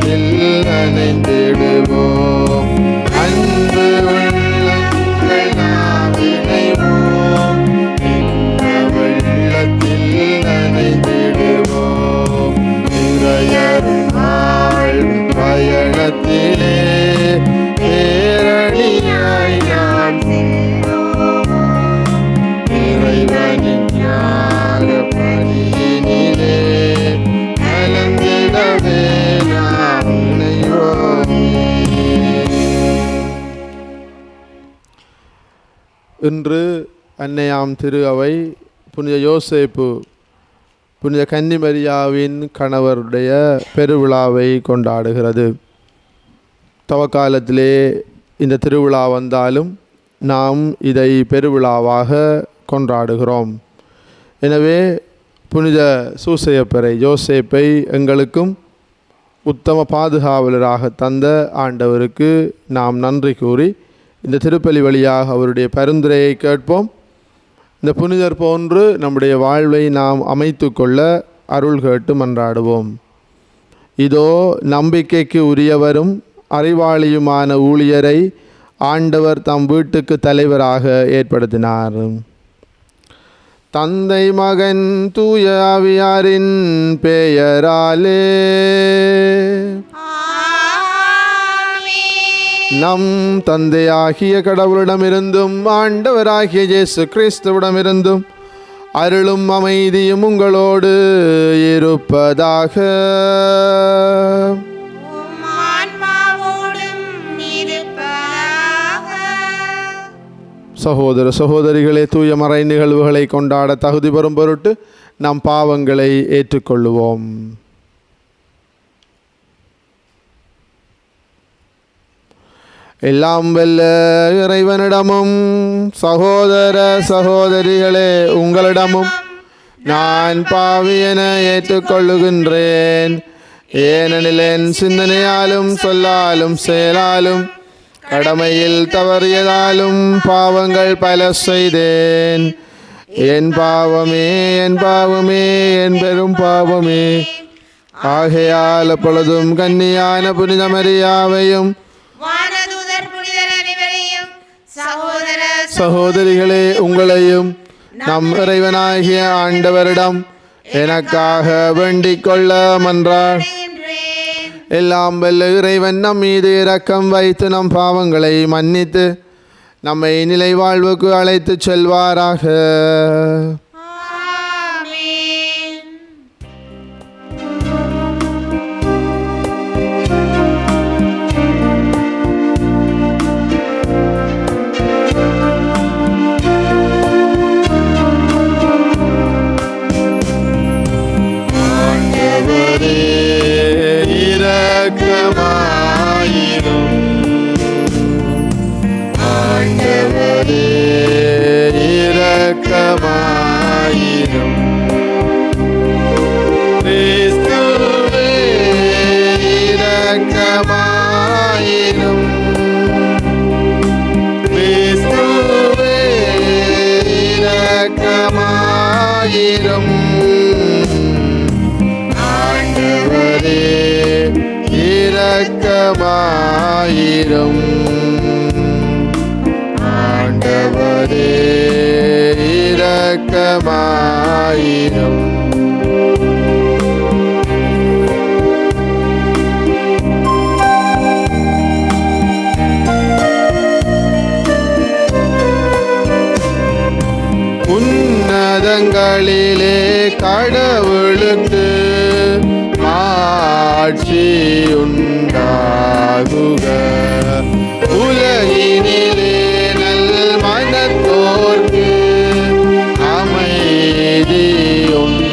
வெள்ளத்தில் நனைந்திடுவோம். அன்பு உள்ளங்கள் நாம் இணைவோம். இந்த வெள்ளத்தில் நனைந்திடுவோம். இறையருள் வாழ்வு பயணத்திலே பேரணியாய் நாம் இறைவனின் ஞான பணியினிலே கலந்திடவே நாம் இணைவோமே. இன்று அன்னையாம் திரு அவை புனித யோசேப்பு புனித கன்னிமரியாவின் கணவருடைய பெருவிழாவை கொண்டாடுகிறது. தவக்காலத்திலே இந்த திருவிழா வந்தாலும் நாம் இதை பெருவிழாவாக கொண்டாடுகிறோம். எனவே புனித சூசையப்பரை யோசேப்பை எங்களுக்கும் உத்தம பாதுகாவலராக தந்த ஆண்டவருக்கு நாம் நன்றி கூறி இந்த திருப்பலி வழியாக அவருடைய பரிந்துரையை கேட்போம். இந்த புனிதர் போன்று நம்முடைய வாழ்வை நாம் அமைத்து கொள்ள அருள் கேட்டு மன்றாடுவோம். இதோ நம்பிக்கைக்கு உரியவரும் அறிவாளியுமான ஊழியரை ஆண்டவர் தம் வீட்டுக்கு தலைவராக ஏற்படுத்தினார். தந்தை மகன் தூய ஆவியாரின் பெயராலே நம் தந்தையாகிய கடவுளிடமிருந்தும் ஆண்டவராகிய இயேசு கிறிஸ்துவிடமிருந்தும் அருளும் அமைதியும் உங்களோடு இருப்பதாக. சகோதர சகோதரிகளே, தூய மறை நிகழ்வுகளை கொண்டாட தகுதி பெறும் பொருட்டு நம் பாவங்களை ஏற்றுக்கொள்ளுவோம். எல்லாம் வல்ல இறைவனிடமும் சகோதர சகோதரிகளே உங்களிடமும் நான் பாவியென ஏற்றுக்கொள்ளுகின்றேன். ஏனெனில் என் சிந்தனையாலும் சொல்லாலும் செயலாலும் கடமையில் தவறியதாலும் பாவங்கள் பல செய்தேன். என் பாவமே என் பாவமே என் பெரும் பாவமே. ஆகையால் அப்பொழுதும் கன்னியான புனித மரியாவையும் சகோதரிகளே உங்களையும் நம் இறைவனாகிய ஆண்டவரிடம் எனக்காக வேண்டிக் கொள்ள மன்றார். எல்லாம் வல்ல இறைவன் நம் மீது இரக்கம் வைத்து நம் பாவங்களை மன்னித்து நம்மை நிலை வாழ்வுக்கு அழைத்து செல்வாராக. இரக்கமாயிரும் கிறிஸ்துவே இரக்கமாயிரும் கிறிஸ்துவே இரக்கமாயிரும் ஆண்டவரே இரக்கமாயிரும் ஆண்டவரே இரக்கமாயிரும். உன்னதங்களிலே கடவுளுக்கு ஆட்சி உண்டாகுக. உலகினிலே நல் மனத்தோர்க்கு அமைதி உண்டாகுக.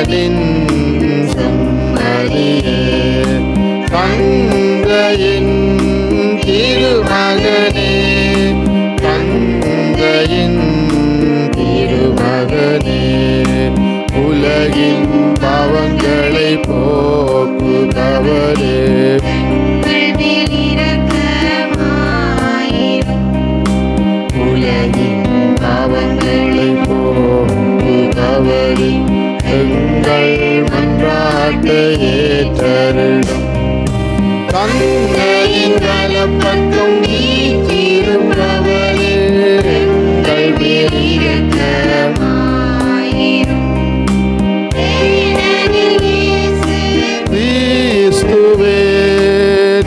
இறைவனின் செம்மறியே தந்தையின் திருமகனே தந்தையின் திருமகனே உலகின் பாவங்களை போக்குபவரே உலகின் பாவங்களை போக்குபவரே எங்கள் மன்றாட்டை ஏற்றருளும் தந்தையின் வலப்பக்கம் வீற்றிருப்பவரே எங்கள் மேல் இரக்கமாயிரும் கிறிஸ்துவே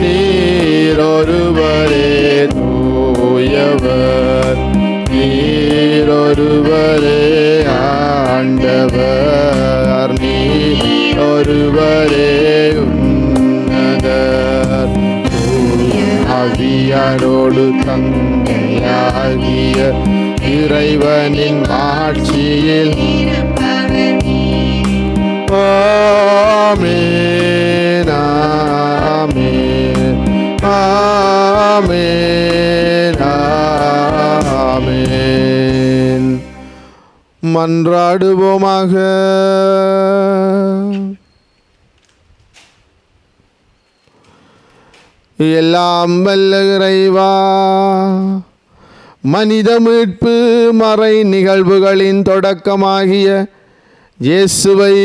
நீரொருவரே தூயவர் நீரொருவரே ஆண்டவர் நீரொருவரே உன்னதர் தூய ஆவியாரோடு தந்தையாகிய இறைவனின் ஆட்சியில் ஆமென் ஆமென் ஆமென் ஆமென். மன்றாடுவோமாக. எல்லாம் வல்ல இறைவா, மனித மீட்பு மறை நிகழ்வுகளின் தொடக்கமாகிய இயேசுவை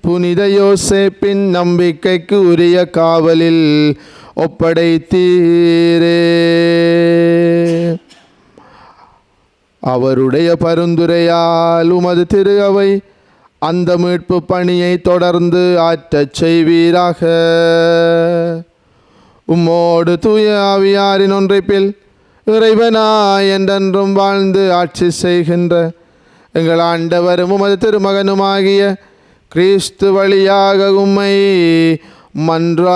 புனித யோசேப்பின் நம்பிக்கைக்கு உரிய காவலில் ஒப்படைத்தீரே. அவருடைய பரிந்துரையால் உமது திரு அவை அந்த மீட்பு பணியை தொடர்ந்து ஆற்றச் செய்வீராக. உம்மோடு தூய ஆவியாரின் ஒன்றைப்பில் இறைவனாய் என்றென்றும் வாழ்ந்து ஆட்சி செய்கின்ற எங்கள் ஆண்டவரும் உமது திருமகனுமாகிய கிறிஸ்து வழியாக உம்மை மன்றாடுகின்றோம்.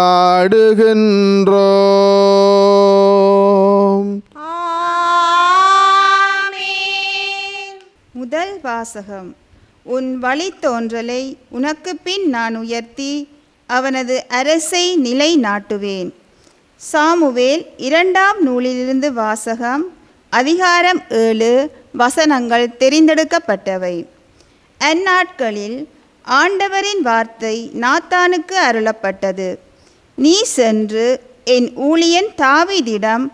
முதல் வாசகம். உன் வழித்தோன்றலை உனக்கு பின் நான் உயர்த்தி அவனது அரசை நிலை நாட்டுவேன். சாமுவேல் 2ஆம் நூலிலிருந்து வாசகம். அதிகாரம் 7, வசனங்கள் தெரிந்தெடுக்கப்பட்டவை. அந்நாட்களில் ஆண்டவரின் வார்த்தை நாத்தானுக்கு அருளப்பட்டது. நீ சென்று என் ஊழியன் தாவீதிடம்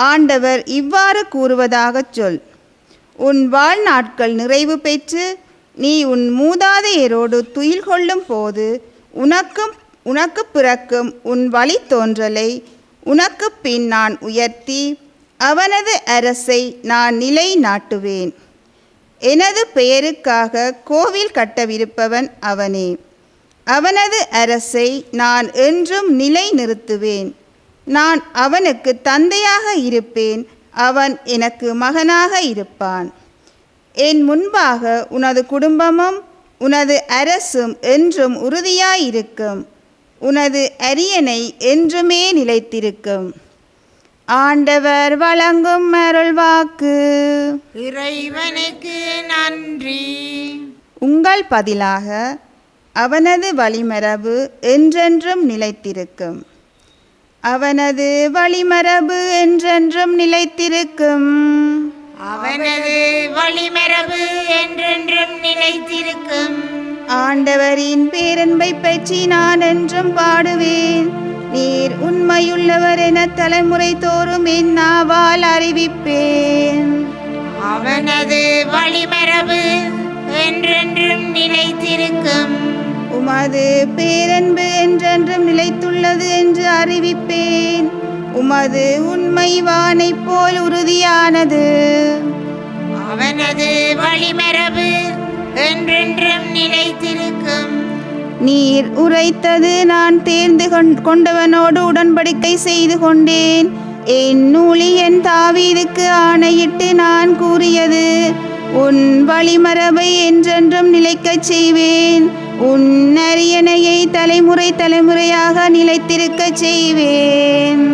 ஆண்டவர் இவ்வாறு கூறுவதாகச் சொல். உன் வாழ்நாட்கள் நிறைவு பெற்று நீ உன் மூதாதையரோடு துயில் கொள்ளும் போது உனக்கு பிறக்கும் உன் வழித்தோன்றலை உனக்கு பின் நான் உயர்த்தி அவனது அரசை நான் நிலை நாட்டுவேன். எனது பெயருக்காக கோவில் கட்டவிருப்பவன் அவனே. அவனது அரசை நான் என்றும் நிலை நிறுத்துவேன். நான் அவனுக்கு தந்தையாக இருப்பேன், அவன் எனக்கு மகனாக இருப்பான். என் முன்பாக உனது குடும்பமும் உனது அரசும் என்றும் உறுதியாயிருக்கும். உனது அரியணை என்றுமே நிலைத்திருக்கும். ஆண்டவர் வழங்கும் அருள்வாக்கு. இறைவனுக்கு நன்றி. உங்கள் பதிலாக அவனது வழிமரபு என்றென்றும் நிலைத்திருக்கும். அவனது வழிமரபு என்றென்றும் நிலைத்திருக்கும். அவனது வழிமரபு என்றென்றும் நிலைத்திருக்கும். ஆண்டவரின் பேரன்பை பற்றி நான் என்றும் பாடுவேன். நீர் உண்மையுள்ளவர் என தலைமுறை தோறும் என் நாவால் அறிவிப்பேன். அவனது வழிமரபு என்றென்றும் நிலைத்திருக்கும். உமது பேரன்பு என்றென்றும் நிலைத்துள்ளது என்று அறிவிப்பேன். உமது உண்மை வானை போல் உறுதியானது. அவனது வழிமரபு என்றென்றும் நிலைத்திருக்கும். நீர் உரைத்தது நான் தேர்ந்து கொண்டவனோடு உடன்படிக்கை செய்து கொண்டேன். என் ஊழியன் தாவீதுக்கு ஆணையிட்டு நான் கூறியது, உன் வழிமரபை என்றென்றும் நிலைக்கச் செய்வேன். உன் அரியணையை தலைமுறை தலைமுறையாக நிலைத்திருக்கச் செய்வேன்.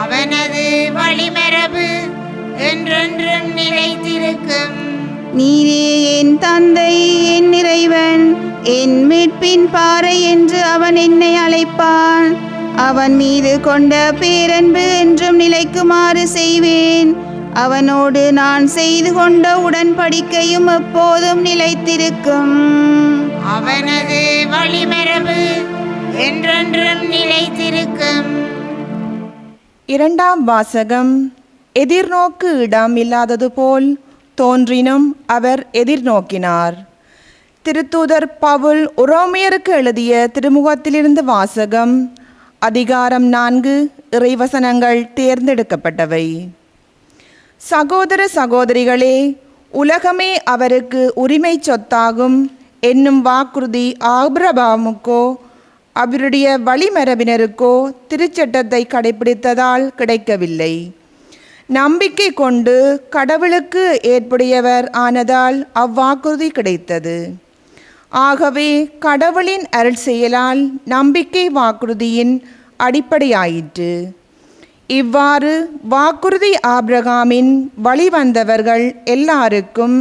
அவனது வழிமரபு என்றென்றும் நிலைத்திருக்கும். நீரே என் தந்தை, என் இறைவன், என் மீட்பின் பாறை என்று அவன் என்னை அழைப்பான். அவன் மீது கொண்ட பேரன்பு என்றும் நிலைக்குமாறு செய்வேன். அவனோடு நான் செய்து கொண்ட உடன்படிக்கையும் எப்போதும் நிலைத்திருக்கும். அவனது வழிமரபு என்றென்றும் நிலைத்திருக்கும். இரண்டாம் வாசகம். எதிர்நோக்கு இடம் இல்லாதது போல் தோன்றினும் அவர் எதிர்நோக்கினார். திருத்தூதர் பவுல் உரோமையருக்கு எழுதிய திருமுகத்திலிருந்து வாசகம். அதிகாரம் 4, இறைவசனங்கள் தேர்ந்தெடுக்கப்பட்டவை. சகோதர சகோதரிகளே, உலகமே அவருக்கு உரிமை சொத்தாகும் என்னும் வாக்குறுதி ஆபிரகாமுக்கோ அவருடைய வழிமரபினருக்கோ திருச்சட்டத்தை கடைபிடித்ததால் கிடைக்கவில்லை. நம்பிக்கை கொண்டு கடவுளுக்கு ஏற்புடையவர் ஆனதால் அவ்வாக்குறுதி கிடைத்தது. ஆகவே கடவுளின் அருள் செயலால் நம்பிக்கை வாக்குறுதியின் அடிப்படையாயிற்று. இவ்வாறு வாக்குறுதி ஆபிரகாமின் வழிவந்தவர்கள் எல்லாருக்கும்,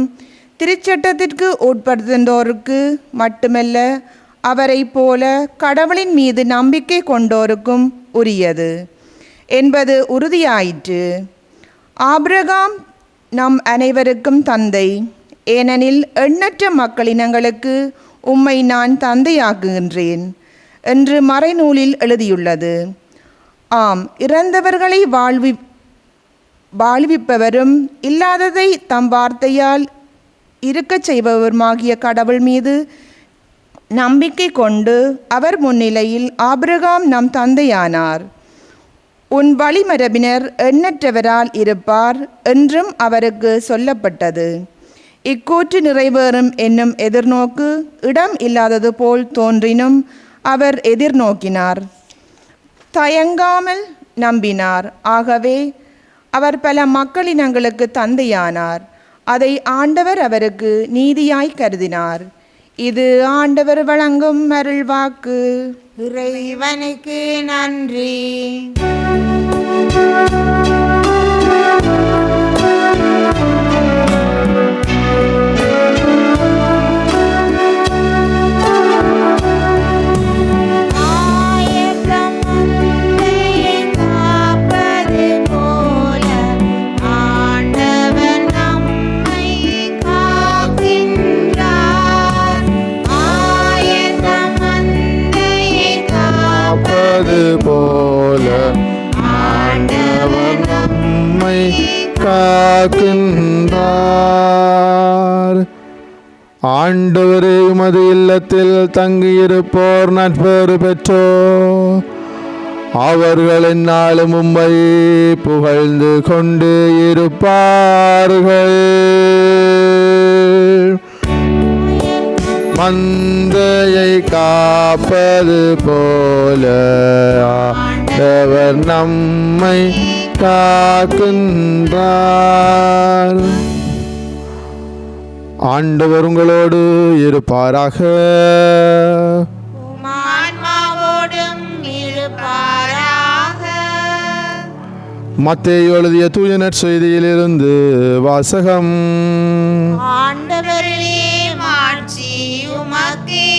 திருச்சட்டத்திற்கு உட்படுத்தோருக்கு மட்டுமல்ல, அவரை போல கடவுளின் மீது நம்பிக்கை கொண்டோருக்கும் உரியது என்பது உறுதியாயிற்று. ஆபிரகாம் நம் அனைவருக்கும் தந்தை, ஏனெனில் எண்ணற்ற மக்களினங்களுக்கு உம்மை நான் தந்தையாக்குகின்றேன் என்று மறைநூலில் எழுதியுள்ளது. ஆம், இறந்தவர்களை வாழ்விப்பவரும் இல்லாததை தம் வார்த்தையால் இருக்கச் செய்பவருமாகிய கடவுள் மீது நம்பிக்கை கொண்டு அவர் முன்னிலையில் ஆபிரகாம் நம் தந்தையானார். உன் வழிமரபினர் எண்ணற்றவரால் இருப்பார் என்றும் அவருக்கு சொல்லப்பட்டது. இக்கூற்று நிறைவேறும் என்னும் எதிர்நோக்கு இடம் இல்லாதது போல் தோன்றினும் அவர் எதிர்நோக்கினார், தயங்காமல் நம்பினார். ஆகவே அவர் பல மக்களினங்களுக்கு தந்தையானார். அதை ஆண்டவர் அவருக்கு நீதியாய் கருதினார். இது ஆண்டவர் வழங்கும் அருள்வாக்கு. இறைவனுக்கு நன்றி. போல ஆண்டவர் நம்மை காக்கின்றார். ஆண்டவரே, உமது இல்லத்தில் தங்கியிருப்போர் நட்பேறு பெற்றோர். அவர்கள் எந்நாளும் உம்மை புகழ்ந்து கொண்டு இருப்பார்கள். மந்தையை காப்பது போல ஆண்டவர் நம்மை காக்கின்றார். ஆண்டவர் உங்களோடு இருப்பாராக. ஆன்மாவோடும் இருப்பாராக. மத்தேயு எழுதிய தூய நற்செய்தியிலிருந்து வாசகம். ஆண்டவரே, மாட்சி உமக்கே.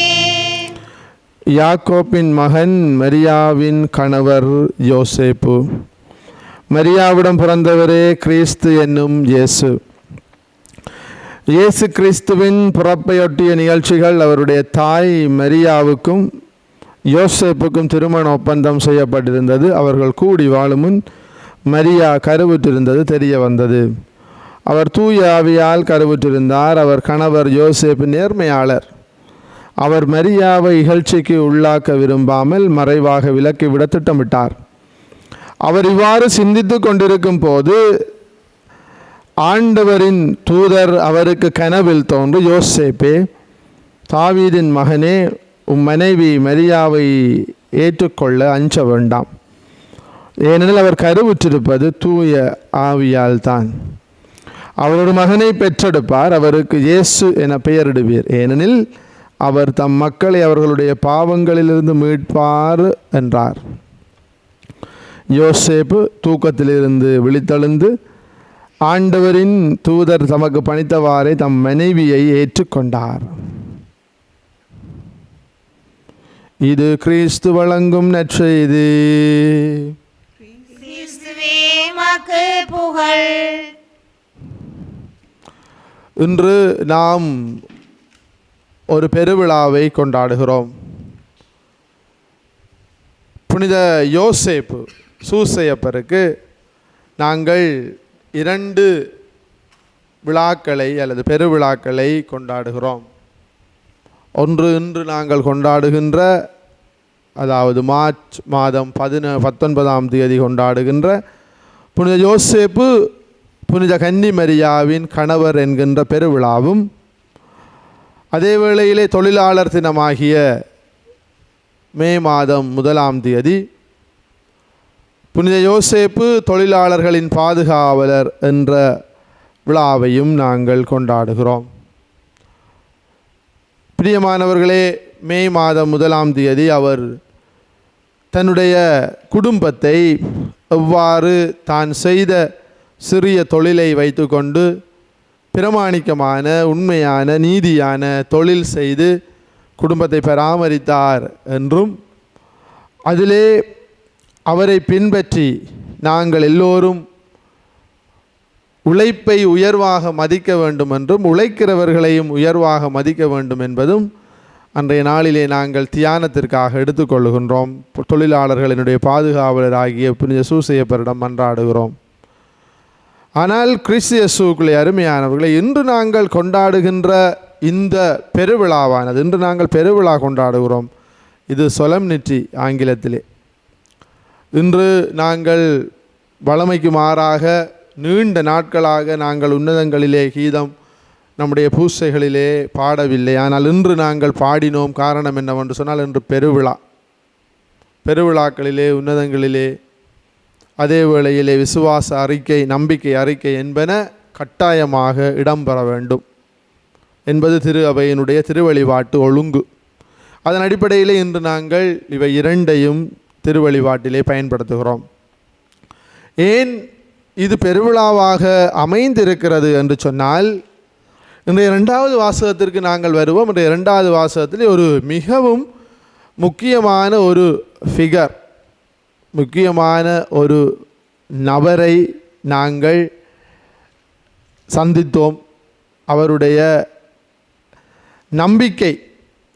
யாக்கோப்பின் மகன் மரியாவின் கணவர் யோசேப்பு. மரியாவிடம் பிறந்தவரே கிறிஸ்து என்னும் இயேசு. இயேசு கிறிஸ்துவின் பிறப்பையொட்டிய நிகழ்ச்சிகள் அவருடைய தாய் மரியாவுக்கும் யோசேப்புக்கும் திருமண ஒப்பந்தம் செய்யப்பட்டிருந்தது. அவர்கள் கூடி வாழும் முன் மரியா கருவுற்றிருந்தது தெரிய வந்தது. அவர் தூய ஆவியால் கருவுற்றிருந்தார். அவர் கணவர் யோசேப்பு நேர்மையாளர். அவர் மரியாவை இகழ்ச்சிக்கு உள்ளாக்க விரும்பாமல் மறைவாக விலக்கிவிட திட்டமிட்டார். அவர் இவ்வாறு சிந்தித்து கொண்டிருக்கும் போது ஆண்டவரின் தூதர் அவருக்கு கனவில் தோன்றி, யோசேப்பே, தாவீதின் மகனே, உம் மனைவி மரியாவை ஏற்றுக்கொள்ள அஞ்ச வேண்டாம். ஏனெனில் அவர் கருவுற்றிருப்பது தூய ஆவியால் தான். அவர் ஒரு மகனை பெற்றெடுப்பார். அவருக்கு இயேசு என பெயரிடுவீர். ஏனெனில் அவர் தம் மக்களை அவர்களுடைய பாவங்களிலிருந்து மீட்பார் என்றார். யோசேப்பு தூக்கத்திலிருந்து விழித்தெழுந்து ஆண்டவரின் தூதர் தமக்கு பணித்தவாறே தம் மனைவியை ஏற்றுக்கொண்டார். இது கிறிஸ்து வழங்கும் நற்செய்தி. கிறிஸ்துவே உமக்கு புகழ். இன்று நாம் ஒரு பெருவிழாவை கொண்டாடுகிறோம். புனித யோசேப்பு சூசையப்பருக்கு நாங்கள் 2 விழாக்களை அல்லது பெருவிழாக்களை கொண்டாடுகிறோம். ஒன்று இன்று நாங்கள் கொண்டாடுகின்ற, அதாவது மார்ச் மாதம் 19ஆம் தேதி கொண்டாடுகின்ற புனித யோசேப்பு புனித கன்னி மரியாவின் கணவர் என்கின்ற பெருவிழாவும், அதே வேளையிலே தொழிலாளர் தினமாகிய மே மாதம் 1ஆம் தேதி புனித யோசேப்பு தொழிலாளர்களின் பாதுகாவலர் என்ற விழாவையும் நாங்கள் கொண்டாடுகிறோம். பிரியமானவர்களே, மே மாதம் 1ஆம் தேதி அவர் தன்னுடைய குடும்பத்தை எவ்வாறு தான் செய்த சிறிய தொழிலை வைத்துக்கொண்டு பிரமாணிக்கமான உண்மையான நீதியான தொழில் செய்து குடும்பத்தை பராமரித்தார் என்றும், அதிலே அவரை பின்பற்றி நாங்கள் எல்லோரும் உழைப்பை உயர்வாக மதிக்க வேண்டும் என்றும் உழைக்கிறவர்களையும் உயர்வாக மதிக்க வேண்டும் என்பதும் அன்றைய நாளிலே நாங்கள் தியானத்திற்காக எடுத்துக்கொள்ளுகின்றோம். தொழிலாளர்களினுடைய பாதுகாவலராகிய புனித சூசையப்பரிடம் மன்றாடுகிறோம். ஆனால் கிறிஸ்து இயேசுவுக்குள்ளே அருமையானவர்களை, இன்று நாங்கள் கொண்டாடுகின்ற இந்த பெருவிழாவானது, இன்று நாங்கள் பெருவிழா கொண்டாடுகிறோம். இது சொலம்னிட்டி ஆங்கிலத்திலே. இன்று நாங்கள் வழமைக்கு மாறாக நீண்ட நாட்களாக நாங்கள் உன்னதங்களிலே கீதம் நம்முடைய பூசைகளிலே பாடவில்லை. ஆனால் இன்று நாங்கள் பாடினோம். காரணம் என்னவென்று சொன்னால், இன்று பெருவிழாக்களிலே உன்னதங்களிலே அதே வேளையிலே விசுவாச அறிக்கை, நம்பிக்கை அறிக்கை என்பன கட்டாயமாக இடம்பெற வேண்டும் என்பது திரு அவையினுடைய திருவழிபாட்டு ஒழுங்கு. அதன் அடிப்படையிலே இன்று நாங்கள் இவை 2ஐயும் திருவழிபாட்டிலே பயன்படுத்துகிறோம். ஏன் இது பெருவிழாவாக அமைந்திருக்கிறது என்று சொன்னால், இன்றைய 2வது வாசகத்திற்கு நாங்கள் வருவோம். இன்றைய 2வது வாசகத்தில் ஒரு மிகவும் முக்கியமான ஒரு ஃபிகர், முக்கியமான ஒரு நபரை நாங்கள் சந்தித்தோம். அவருடைய நம்பிக்கை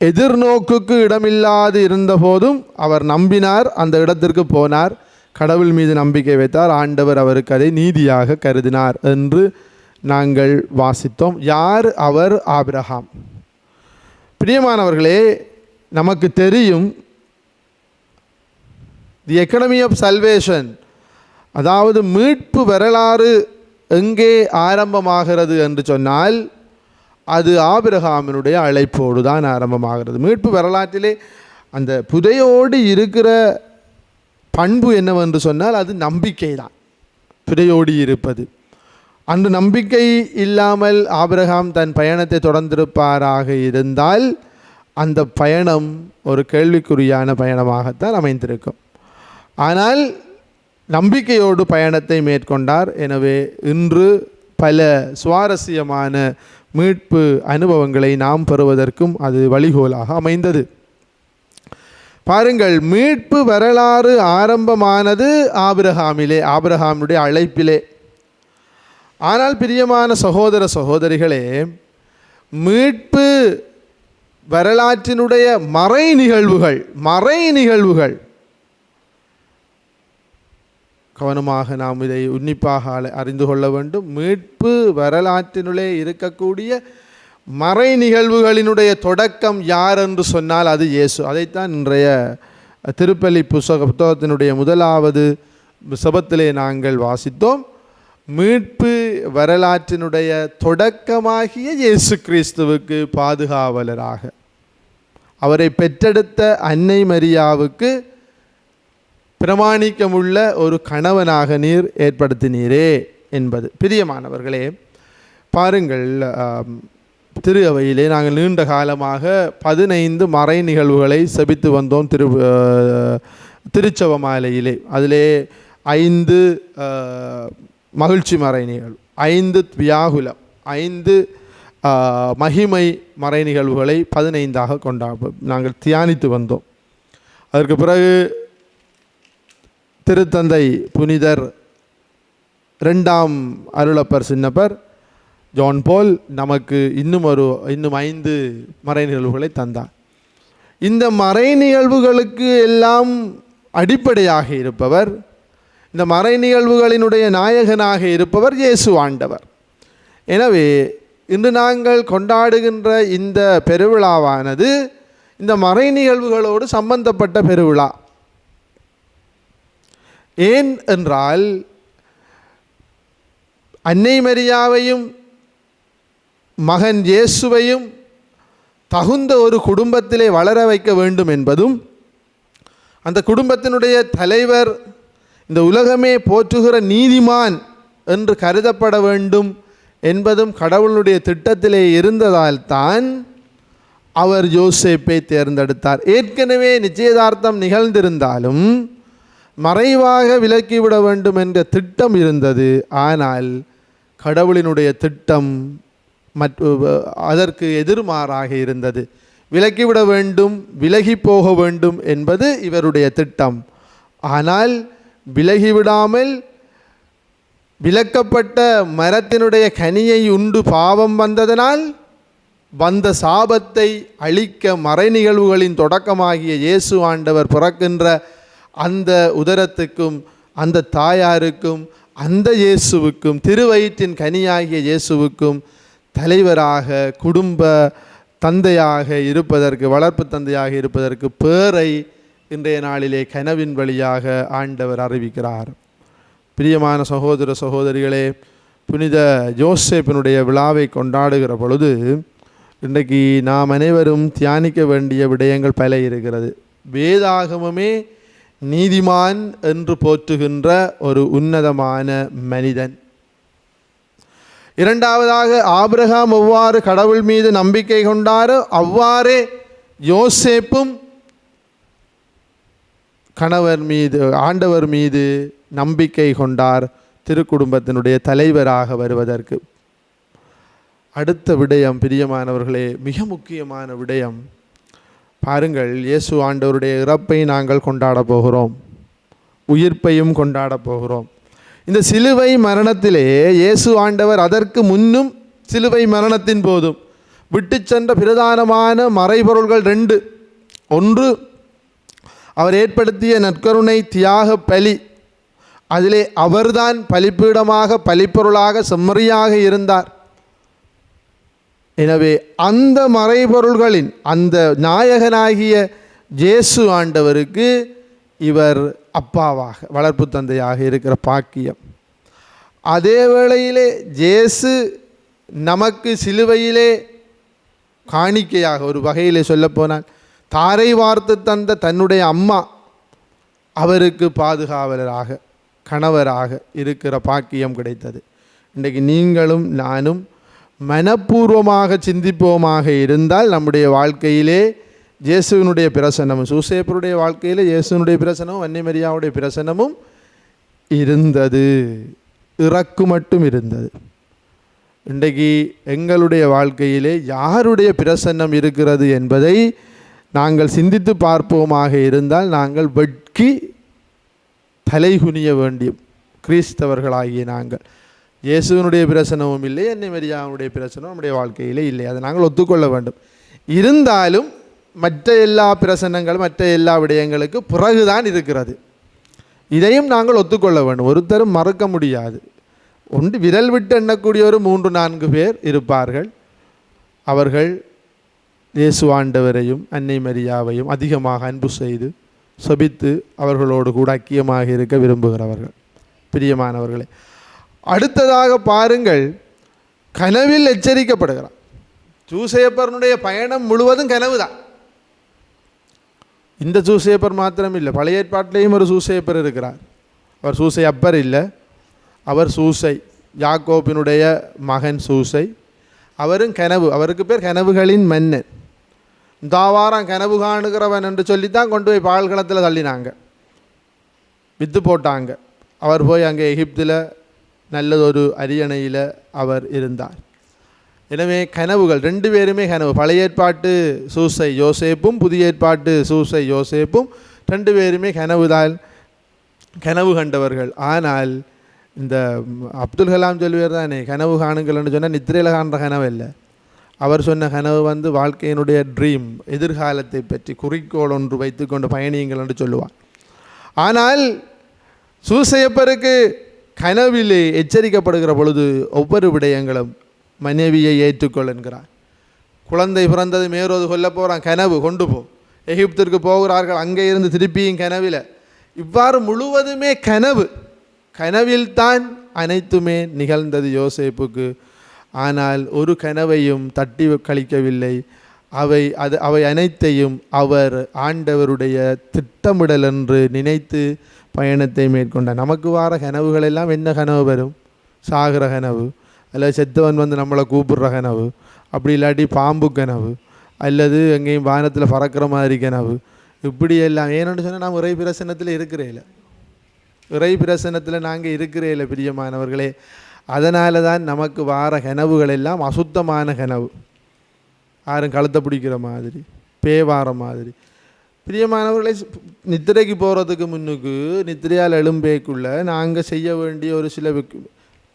எதிர்நோக்குக்கு இடமில்லாது இருந்தபோதும் அவர் நம்பினார், அந்த இடத்திற்கு போனார், கடவுள் மீது நம்பிக்கை வைத்தார், ஆண்டவர் அவருக்கு அதை நீதியாக கருதினார் என்று நாங்கள் வாசித்தோம். யார் அவர்? ஆபிரகாம். பிரியமானவர்களே, நமக்கு தெரியும் தி எக்கனமி ஆஃப் சல்வேஷன், அதாவது மீட்பு வரலாறு எங்கே ஆரம்பமாகிறது என்று சொன்னால், அது ஆபிரகாமினுடைய அழைப்போடு தான் ஆரம்பமாகிறது. மீட்பு வரலாற்றிலே அந்த புதையோடு இருக்கிற பண்பு என்னவென்று சொன்னால், அது நம்பிக்கை தான். புதையோடு இருப்பது. அன்று நம்பிக்கை இல்லாமல் ஆபிரகாம் தன் பயணத்தை தொடர்ந்திருப்பாராக இருந்தால் அந்த பயணம் ஒரு கேள்விக்குறியான பயணமாகத்தான் அமைந்திருக்கும். ஆனால் நம்பிக்கையோடு பயணத்தை மேற்கொண்டார். எனவே இன்று பல சுவாரஸ்யமான மீட்பு அனுபவங்களை நாம் பெறுவதற்கும் அது வழிகோலாக அமைந்தது. பாருங்கள், மீட்பு வரலாறு ஆரம்பமானது ஆபிரகாமிலே, ஆபிரகாமுடைய அழைப்பிலே. ஆனால் பிரியமான சகோதர சகோதரிகளே, மீட்பு வரலாற்றினுடைய மறை நிகழ்வுகள் கவனமாக நாம் இதை உன்னிப்பாக அறிந்து கொள்ள வேண்டும். மீட்பு வரலாற்றினுள்ளே இருக்கக்கூடிய மறை நிகழ்வுகளினுடைய தொடக்கம் யார் என்று சொன்னால் அது இயேசு. அதைத்தான் இன்றைய திருப்பலி புத்தகத்தினுடைய 1வது செபத்திலே நாங்கள் வாசித்தோம். மீட்பு வரலாற்றினுடைய தொடக்கமாகிய இயேசு கிறிஸ்துவுக்கு பாதுகாவலராக, அவரை பெற்றெடுத்த அன்னை மரியாவுக்கு பிரமாணிக்கமுள்ள ஒரு கணவனாக நீர் ஏற்படுத்தினீரே என்பது. பிரியமானவர்களே, பாருங்கள், திரு அவையிலே நாங்கள் நீண்ட காலமாக 15 மறை நிகழ்வுகளை செபித்து வந்தோம். திருச்செவ மாலையிலே அதிலே 5 மகிழ்ச்சி மறை நிகழ்வு, 5 வியாகுலம், 5 மகிமை மறை நிகழ்வுகளை 15ஆக நாங்கள் தியானித்து வந்தோம். அதற்கு பிறகு திருத்தந்தை புனிதர் 2ஆம் அருளப்பர் சின்னப்பர் ஜான் போல் நமக்கு இன்னும் 5 மறை நிகழ்வுகளை தந்தார். இந்த மறை நிகழ்வுகளுக்கு எல்லாம் அடிப்படையாக இருப்பவர், இந்த மறை நிகழ்வுகளினுடைய நாயகனாக இருப்பவர் இயேசு ஆண்டவர். எனவே இன்று நாங்கள் கொண்டாடுகின்ற இந்த பெருவிழாவானது இந்த மறை நிகழ்வுகளோடு சம்பந்தப்பட்ட பெருவிழா. ஏன் என்றால் அன்னை மரியாவையும் மகன் இயேசுவையும் தகுந்த ஒரு குடும்பத்திலே வளர வைக்க வேண்டும் என்பதும், அந்த குடும்பத்தினுடைய தலைவர் இந்த உலகமே போற்றுகிற நீதிமான் என்று கருதப்பட வேண்டும் என்பதும் கடவுளுடைய திட்டத்திலே இருந்ததால் தான் அவர் யோசேப்பை தேர்ந்தெடுத்தார். ஏற்கனவே நிச்சயதார்த்தம் நிகழ்ந்திருந்தாலும் மறைவாக விலக்கிவிட வேண்டும் என்ற திட்டம் இருந்தது. ஆனால் கடவுளினுடைய திட்டம் அதற்கு எதிர்மாறாக இருந்தது. விலக்கிவிட வேண்டும், விலகி போக வேண்டும் என்பது இவருடைய திட்டம். ஆனால் விலகிவிடாமல் விலக்கப்பட்ட மரத்தினுடைய கனியை உண்டு பாவம் வந்ததனால் வந்த சாபத்தை அழிக்க மறை நிகழ்வுகளின் தொடக்கமாகிய இயேசு ஆண்டவர் பிறக்கின்ற அந்த உதரத்துக்கும் அந்த தாயாருக்கும் அந்த இயேசுவுக்கும் திருவயிற்றின் கனியாகிய இயேசுவுக்கும் தலைவராக, குடும்ப தந்தையாக இருப்பதற்கு, வளர்ப்பு தந்தையாக இருப்பதற்கு பேரை இன்றைய நாளிலே கனவின் வழியாக ஆண்டவர் அறிவிக்கிறார். பிரியமான சகோதர சகோதரிகளே, புனித யோசேப்பினுடைய விழாவை கொண்டாடுகிற பொழுது இன்றைக்கு நாம் அனைவரும் தியானிக்க வேண்டிய விடயங்கள் பல இருக்கிறது. வேதாகமமே நீதிமான் என்று போற்றுகின்ற ஒரு உன்னதமான மனிதன். இரண்டாவதாக ஆபிரகாம் எவ்வாறு கடவுள் மீது நம்பிக்கை கொண்டாரோ அவ்வாறே யோசேப்பும் கணவர் மீது, ஆண்டவர் மீது நம்பிக்கை கொண்டார் திருக்குடும்பத்தினுடைய தலைவராக வருவதற்கு. அடுத்த விடயம் பிரியமானவர்களே, மிக முக்கியமான விடயம். பாருங்கள், இயேசு ஆண்டவருடைய இறப்பை நாங்கள் கொண்டாட போகிறோம், உயிர்ப்பையும் கொண்டாட போகிறோம். இந்த சிலுவை மரணத்திலே இயேசு ஆண்டவர் அதற்கு முன்னும் சிலுவை மரணத்தின் போதும் விட்டு சென்ற பிரதானமான மறைபொருள்கள் 2. ஒன்று, அவர் ஏற்படுத்திய நற்கருணை தியாக பலி. அதிலே அவர்தான் பலிப்பீடமாக, பலிப்பொருளாக, செம்மறியாக இருந்தார். எனவே அந்த மறைபொருள்களின் அந்த நாயகனாகிய இயேசு ஆண்டவருக்கு இவர் அப்பாவாக, வளர்ப்பு தந்தையாக இருக்கிற பாக்கியம். அதே வேளையிலே இயேசு நமக்கு சிலுவையிலே காணிக்கையாக, ஒரு வகையிலே சொல்லப்போனால் தாரை வார்த்து தந்த தன்னுடைய அம்மா அவருக்கு பாதுகாவலராக, கணவராக இருக்கிற பாக்கியம் கிடைத்தது. இன்றைக்கு நீங்களும் நானும் மனப்பூர்வமாக சிந்திப்போமாக இருந்தால் நம்முடைய வாழ்க்கையிலே இயேசுவினுடைய பிரசன்னமும், சூசேப்பருடைய வாழ்க்கையில் இயேசுனுடைய பிரசனமும் அன்னை மரியாவுடைய பிரசனமும் இருந்தது, இறக்கு மட்டும் இருந்தது. இன்றைக்கு எங்களுடைய வாழ்க்கையிலே யாருடைய பிரசன்னம் இருக்கிறது என்பதை நாங்கள் சிந்தித்து பார்ப்போமாக இருந்தால் நாங்கள் வெட்கி தலைகுனிய வேண்டியும் கிறிஸ்தவர்களாகிய நாங்கள். இயேசுவினுடைய பிரசனமும் இல்லை, அன்னை மரியாவுடைய பிரசனமும் நம்முடைய வாழ்க்கையிலே இல்லை, அதை நாங்கள் ஒத்துக்கொள்ள வேண்டும். இருந்தாலும் மற்ற எல்லா பிரசன்னங்கள், மற்ற எல்லா விடயங்களுக்கு பிறகுதான் இருக்கிறது. இதையும் நாங்கள் ஒத்துக்கொள்ள வேண்டும், ஒருத்தரும் மறுக்க முடியாது. ஒன்று விரல் விட்டு எண்ணக்கூடிய ஒரு 3-4 பேர் இருப்பார்கள். அவர்கள் இயேசு ஆண்டவரையும் அன்னை மரியாவையும் அதிகமாக அன்பு செய்து செபித்து அவர்களோடு கூட ஐக்கியமாக இருக்க விரும்புகிறவர்கள். பிரியமானவர்களே, அடுத்ததாக பாருங்கள், கனவில் எச்சரிக்கப்படுகிறார். சூசேப்பரனுடைய பயணம் முழுவதும் கனவு தான். இந்த சூசேப்பர் மாத்திரம் இல்லை, பழைய ஏற்பாட்டிலேயும் ஒரு சூசேப்பர் இருக்கிறார். அவர் சூசை அப்பர் இல்லை, அவர் சூசை, யாக்கோபினுடைய மகன் சூசை. அவரும் கனவு, அவருக்கு பேர் கனவுகளின் மன்னன். தாவாரம் கனவு காணுகிறவன் என்று சொல்லித்தான் கொண்டு போய் பால்களத்தில் தள்ளினாங்க, வித்து போட்டாங்க. அவர் போய் அங்கே எகிப்தில் நல்லதொரு அரியணையில் அவர் இருந்தார். எனவே கனவுகள் 2 பேருமே கனவு. பழைய ஏற்பாட்டு சூசை யோசேப்பும், புதிய ஏற்பாட்டு சூசை யோசேப்பும் 2 பேருமே கனவு கண்டவர்கள். ஆனால் இந்த அப்துல் கலாம் சொல்லுவார் தானே, கனவு காணுங்கள்னு சொன்னால் நித்திரையில் காண்ற கனவு இல்லை. அவர் சொன்ன கனவு வாழ்க்கையினுடைய ட்ரீம், எதிர்காலத்தை பற்றி குறிக்கோள் ஒன்று வைத்துக்கொண்டு பயணியுங்கள் என்று சொல்லுவார். ஆனால் சூசையப்பருக்கு கனவிலே எச்சரிக்கப்படுகிற பொழுது ஒவ்வொரு விடயங்களும் மனைவியை ஏற்றுக்கொள் என்கிறார். குழந்தை பிறந்தது மேரோது கொல்ல போகிறான், கனவு கொண்டு போ. எகிப்திற்கு போகிறார்கள், அங்கே இருந்து திருப்பியும் கனவில். இவ்வாறு முழுவதுமே கனவில்தான் அனைத்துமே நிகழ்ந்தது யோசேப்புக்கு. ஆனால் ஒரு கனவையும் தட்டி கழிக்கவில்லை. அவை அனைத்தையும் அவர் ஆண்டவருடைய திட்டமிடல் என்று நினைத்து பயணத்தை மேற்கொண்டார். நமக்கு வார கனவுகள் எல்லாம் என்ன கனவு வரும்? சாகிற கனவு, அல்லது செத்தவன் நம்மளை கூப்பிடுற கனவு, அப்படி இல்லாட்டி பாம்பு கனவு, அல்லது எங்கேயும் வானத்தில் பறக்கிற மாதிரி கனவு, இப்படியெல்லாம். ஏன்னு சொன்னால் நாம் இறை பிரசன்னத்தில் நாங்கள் இருக்கிறேல பிரியமானவர்களே. அதனால தான் நமக்கு வார கனவுகள் எல்லாம் அசுத்தமான கனவு, யாரும் கழுத்தை பிடிக்கிற மாதிரி, பேவார மாதிரி. பிரியமானவர்களே, நித்திரைக்கு போகிறதுக்கு முன்னுக்கு நித்திரையால் எழும்பேக்குள்ள நாங்கள் செய்ய வேண்டிய ஒரு சில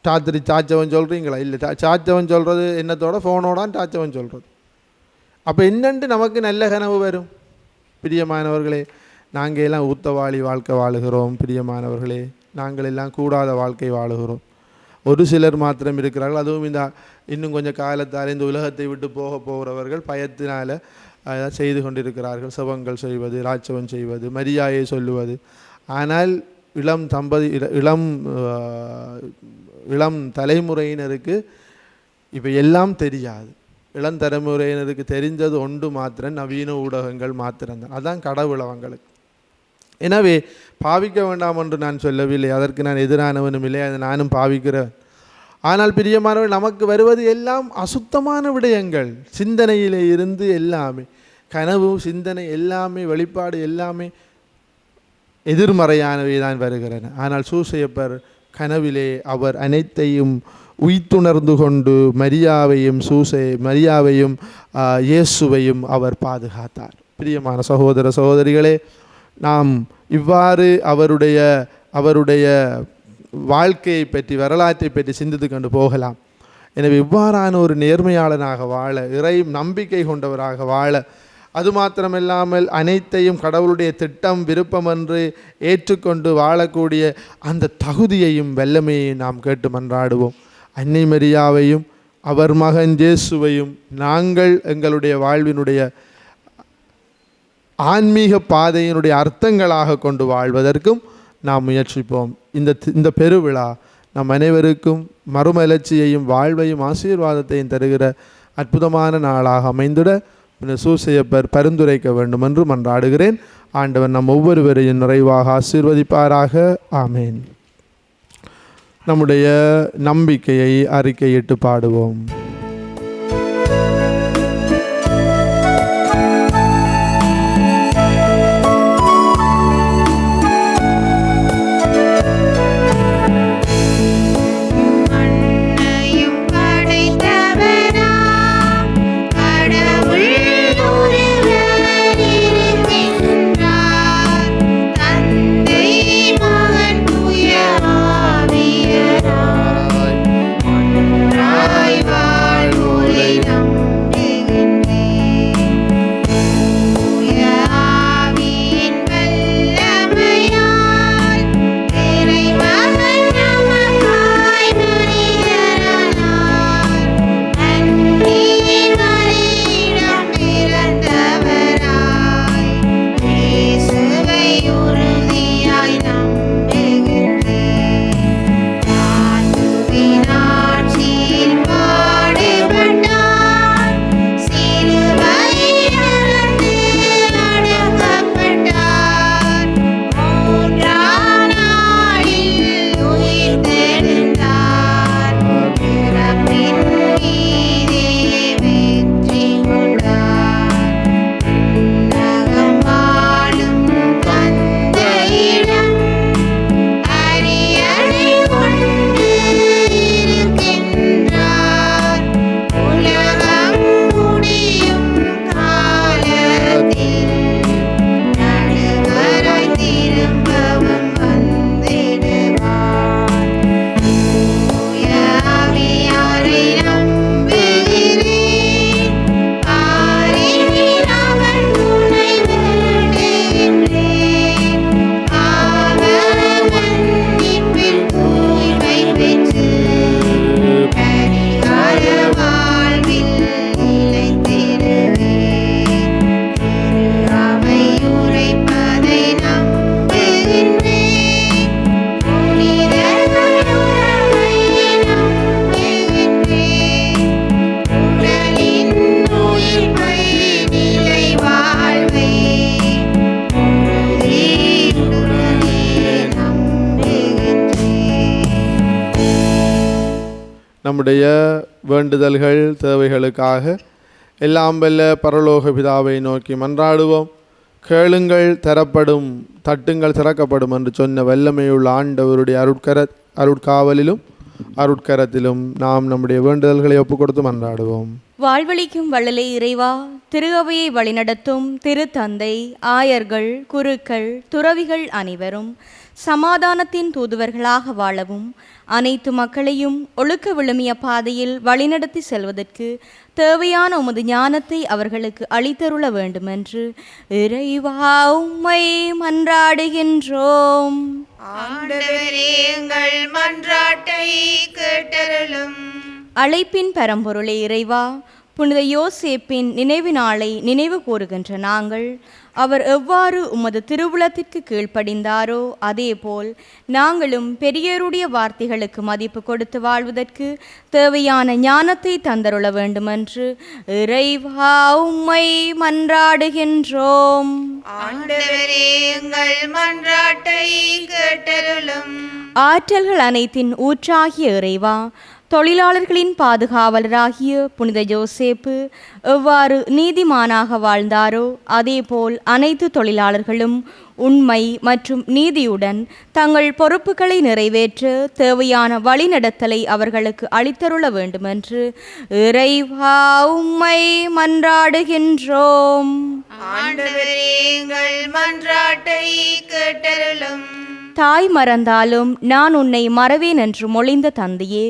ராத்திரி சாச்சவன் சொல்கிறீங்களா? இல்லை, சாச்சவன் சொல்கிறது என்னத்தோட ஃபோனோடான் சாச்சவன் சொல்கிறது. அப்போ என்னென்று நமக்கு நல்ல கனவு வரும்? பிரியமானவர்களே, நாங்கள் எல்லாம் ஊத்தவாளி வாழ்க்கை வாழுகிறோம். பிரியமானவர்களே, நாங்கள் எல்லாம் கூடாத வாழ்க்கை வாழுகிறோம். ஒரு சிலர் மாத்திரம் இருக்கிறார்கள். அதுவும் இன்னும் கொஞ்சம் காலத்தால் இந்த உலகத்தை விட்டு போகிறவர்கள் பயத்தினால் செய்து கொண்டிருக்கிறார்கள். சபங்கள் செய்வது, ராட்சவம் செய்வது, மரியாயை சொல்லுவது. ஆனால் இளம் தலைமுறையினருக்கு இப்போ எல்லாம் தெரியாது. இளம் தலைமுறையினருக்கு தெரிஞ்சது ஒன்று மாத்திரம், நவீன ஊடகங்கள் மாத்திரம்தான். அதுதான் கடவுள் அவங்களுக்கு. எனவே பாவிக்க வேண்டாம் என்று நான் சொல்லவில்லை, அதற்கு நான் எதிரானவனும் இல்லை, அதை நானும் பாவிக்கிறேன். ஆனால் பிரியமானவர்கள், நமக்கு வருவது எல்லாம் அசுத்தமான விடயங்கள். சிந்தனையிலே இருந்து எல்லாமே, கனவு, சிந்தனை எல்லாமே, வெளிப்பாடு எல்லாமே எதிர்மறையானவை தான் வருகிறன. ஆனால் சூசையப்பர் கனவிலே அவர் அனைத்தையும் உய்த்துணர்ந்து கொண்டு மரியாவையும் இயேசுவையும் அவர் பாதுகாத்தார். பிரியமான சகோதர சகோதரிகளே, நாம் இவ்வாறு அவருடைய வாழ்க்கையை பற்றி, வரலாற்றை பற்றி சிந்தித்து கொண்டு போகலாம். எனவே இவ்வாறான ஒரு நேர்மையாளனாக வாழ, இறை நம்பிக்கை கொண்டவராக வாழ, அது மாத்திரமில்லாமல் அனைத்தையும் கடவுளுடைய திட்டம், விருப்பம் என்று ஏற்றுக்கொண்டு வாழக்கூடிய அந்த தகுதியையும் வல்லமையையும் நாம் கேட்டு மன்றாடுவோம். அன்னை மரியாவையும் அவர் மகன் இயேசுவையும் நாங்கள் எங்களுடைய வாழ்வினுடைய ஆன்மீக பாதையினுடைய அர்த்தங்களாக கொண்டு வாழ்வதற்கும் நாம் முயற்சிப்போம். இந்த பெருவிழா நம் அனைவருக்கும் மறுமலர்ச்சியையும் வாழ்வையும் ஆசீர்வாதத்தையும் தருகிற அற்புதமான நாளாக அமைந்திட சூசையப்பர் பரிந்துரைக்க வேண்டும் என்று மன்றாடுகிறேன். ஆண்டவர் நம் ஒவ்வொருவரையும் நிறைவாக ஆசீர்வதிப்பாராக. ஆமேன். நம்முடைய நம்பிக்கையை அறிக்கையிட்டு பாடுவோம். Bye. எங்களுடைய வேண்டுதல்கள் தேவைகளுக்காக எல்லாம் வல்ல பரலோக பிதாவை நோக்கி மன்றாடுவோம். கேளுங்கள் தரப்படும், தட்டுங்கள் திறக்கப்படும் என்று சொன்ன வல்லமையுள்ள ஆண்டவருடைய அருட்காவலிலும் அருட்கரத்திலும் நாம் நம்முடைய வேண்டுதல்களை ஒப்புக் கொடுத்து மன்றாடுவோம். வாழ்வளிக்கும் வள்ளலே இறைவா, திரு அவையை வழிநடத்தும் திரு தந்தை, ஆயர்கள், குருக்கள், துறவிகள் அனைவரும் சமாதானத்தின் தூதுவர்களாக வாழவும், அனைத்து மக்களையும் ஒழுக்க விழுமிய பாதையில் வழிநடத்தி செல்வதற்கு தேவையான உமது ஞானத்தை அவர்களுக்கு அளித்தருள வேண்டுமென்று இறைவா உம்மை மன்றாடுகின்றோம். ஆண்டவரே, எங்கள் மன்றாட்டை கேட்டருளும். அழைப்பின் பரம்பொருளே இறைவா, புனித யோசேப்பின் நினைவு நாளை நினைவு கூறுகின்ற நாங்கள் அவர் எவ்வாறு உமது திருவுளத்திற்கு கீழ்ப்படிந்தாரோ அதேபோல் நாங்களும் பெரியோருடைய வார்த்தைகளுக்கு மதிப்பு கொடுத்து வாழ்வதற்கு தேவையான ஞானத்தை தந்தருள வேண்டுமென்று இறைவா உம்மை மன்றாடுகின்றோம். ஆண்டவரே, எங்கள் மன்றாட்டை கேட்டருளும். ஆற்றல்கள் அனைத்தின் ஊற்றாகிய இறைவா, தொழிலாளர்களின் பாதுகாவலராகிய புனித யோசேப்பு எவ்வாறு நீதிமானாக வாழ்ந்தாரோ அதேபோல் அனைத்து தொழிலாளர்களும் உண்மை மற்றும் நீதியுடன் தங்கள் பொறுப்புகளை நிறைவேற்ற தேவையான வழிநடத்தலை அவர்களுக்கு அளித்தருள வேண்டுமென்று இறைவா உம்மை மன்றாடுகின்றோம். ஆண்டவரே, எங்கள் மன்றாட்டை கேட்டருளும். தாய் மறந்தாலும் நான் உன்னை மறவேன் என்று மொழிந்த தந்தையே,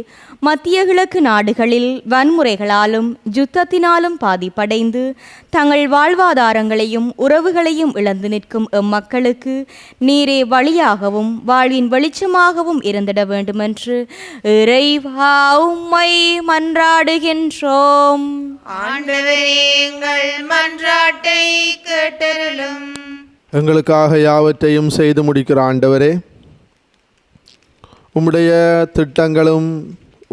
மத்திய கிழக்கு நாடுகளில் வன்முறைகளாலும் யுத்தத்தினாலும் பாதிப்படைந்து தங்கள் வாழ்வாதாரங்களையும் உறவுகளையும் இழந்து நிற்கும் எம்மக்களுக்கு நீரே வழியாகவும் வாழ்வின் வெளிச்சமாகவும் இருந்திட வேண்டுமென்று இறைவா உம்மை மன்றாடுகின்றோம். ஆண்டவரே, எங்கள் மன்றாட்டை கேட்டருளும். எங்களுக்காக யாவற்றையும் செய்து முடிக்கிற ஆண்டவரே, உம்முடைய திட்டங்களும்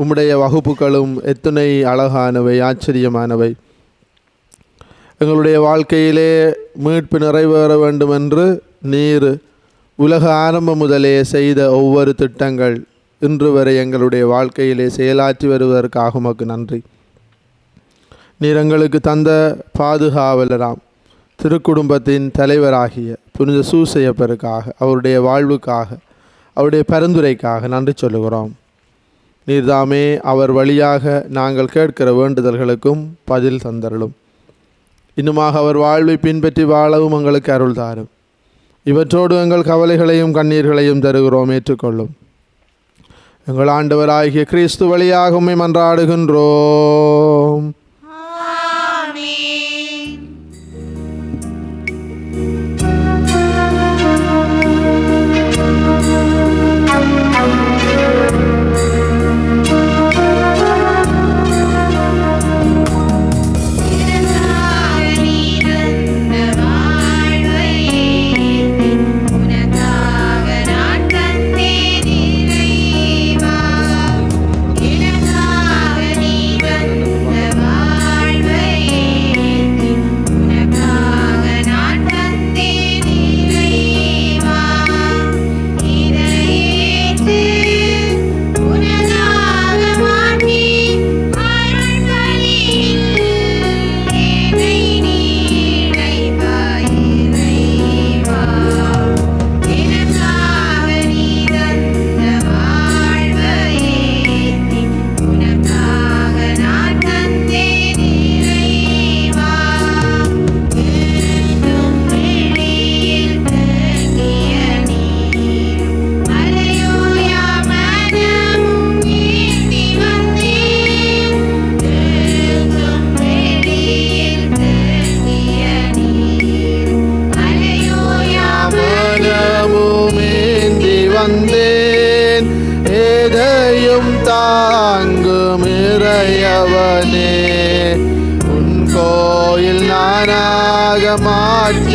உம்முடைய வகுப்புகளும் எத்தனை அழகானவை, ஆச்சரியமானவை. எங்களுடைய வாழ்க்கையிலே மீட்பு நிறைவேற வேண்டுமென்று நீர் உலக ஆரம்பம் முதலே செய்த ஒவ்வொரு திட்டங்கள் இன்று வரை எங்களுடைய வாழ்க்கையிலே செயலாற்றி வருவதற்காக உமக்கு நன்றி. நீர் எங்களுக்கு தந்த பாதுகாவலராம் திருக்குடும்பத்தின் தலைவராகிய புனித சூசையப்பருக்காக, அவருடைய வாழ்வுக்காக, அவருடைய பரிந்துரைக்காக நன்றி சொல்லுகிறோம். நீர்தாமே அவர் வழியாக நாங்கள் கேட்கிற வேண்டுதல்களுக்கும் பதில் தந்தருளும். இன்னுமாக அவர் வாழ்வை பின்பற்றி வாழவும் எங்களுக்கு அருள் தாரும். இவற்றோடு எங்கள் கவலைகளையும் கண்ணீர்களையும் தருகிறோம், ஏற்றுக்கொள்ளும். எங்கள் ஆண்டவராகிய கிறிஸ்து வழியாக உம்மை மன்றாடுகின்றோம்.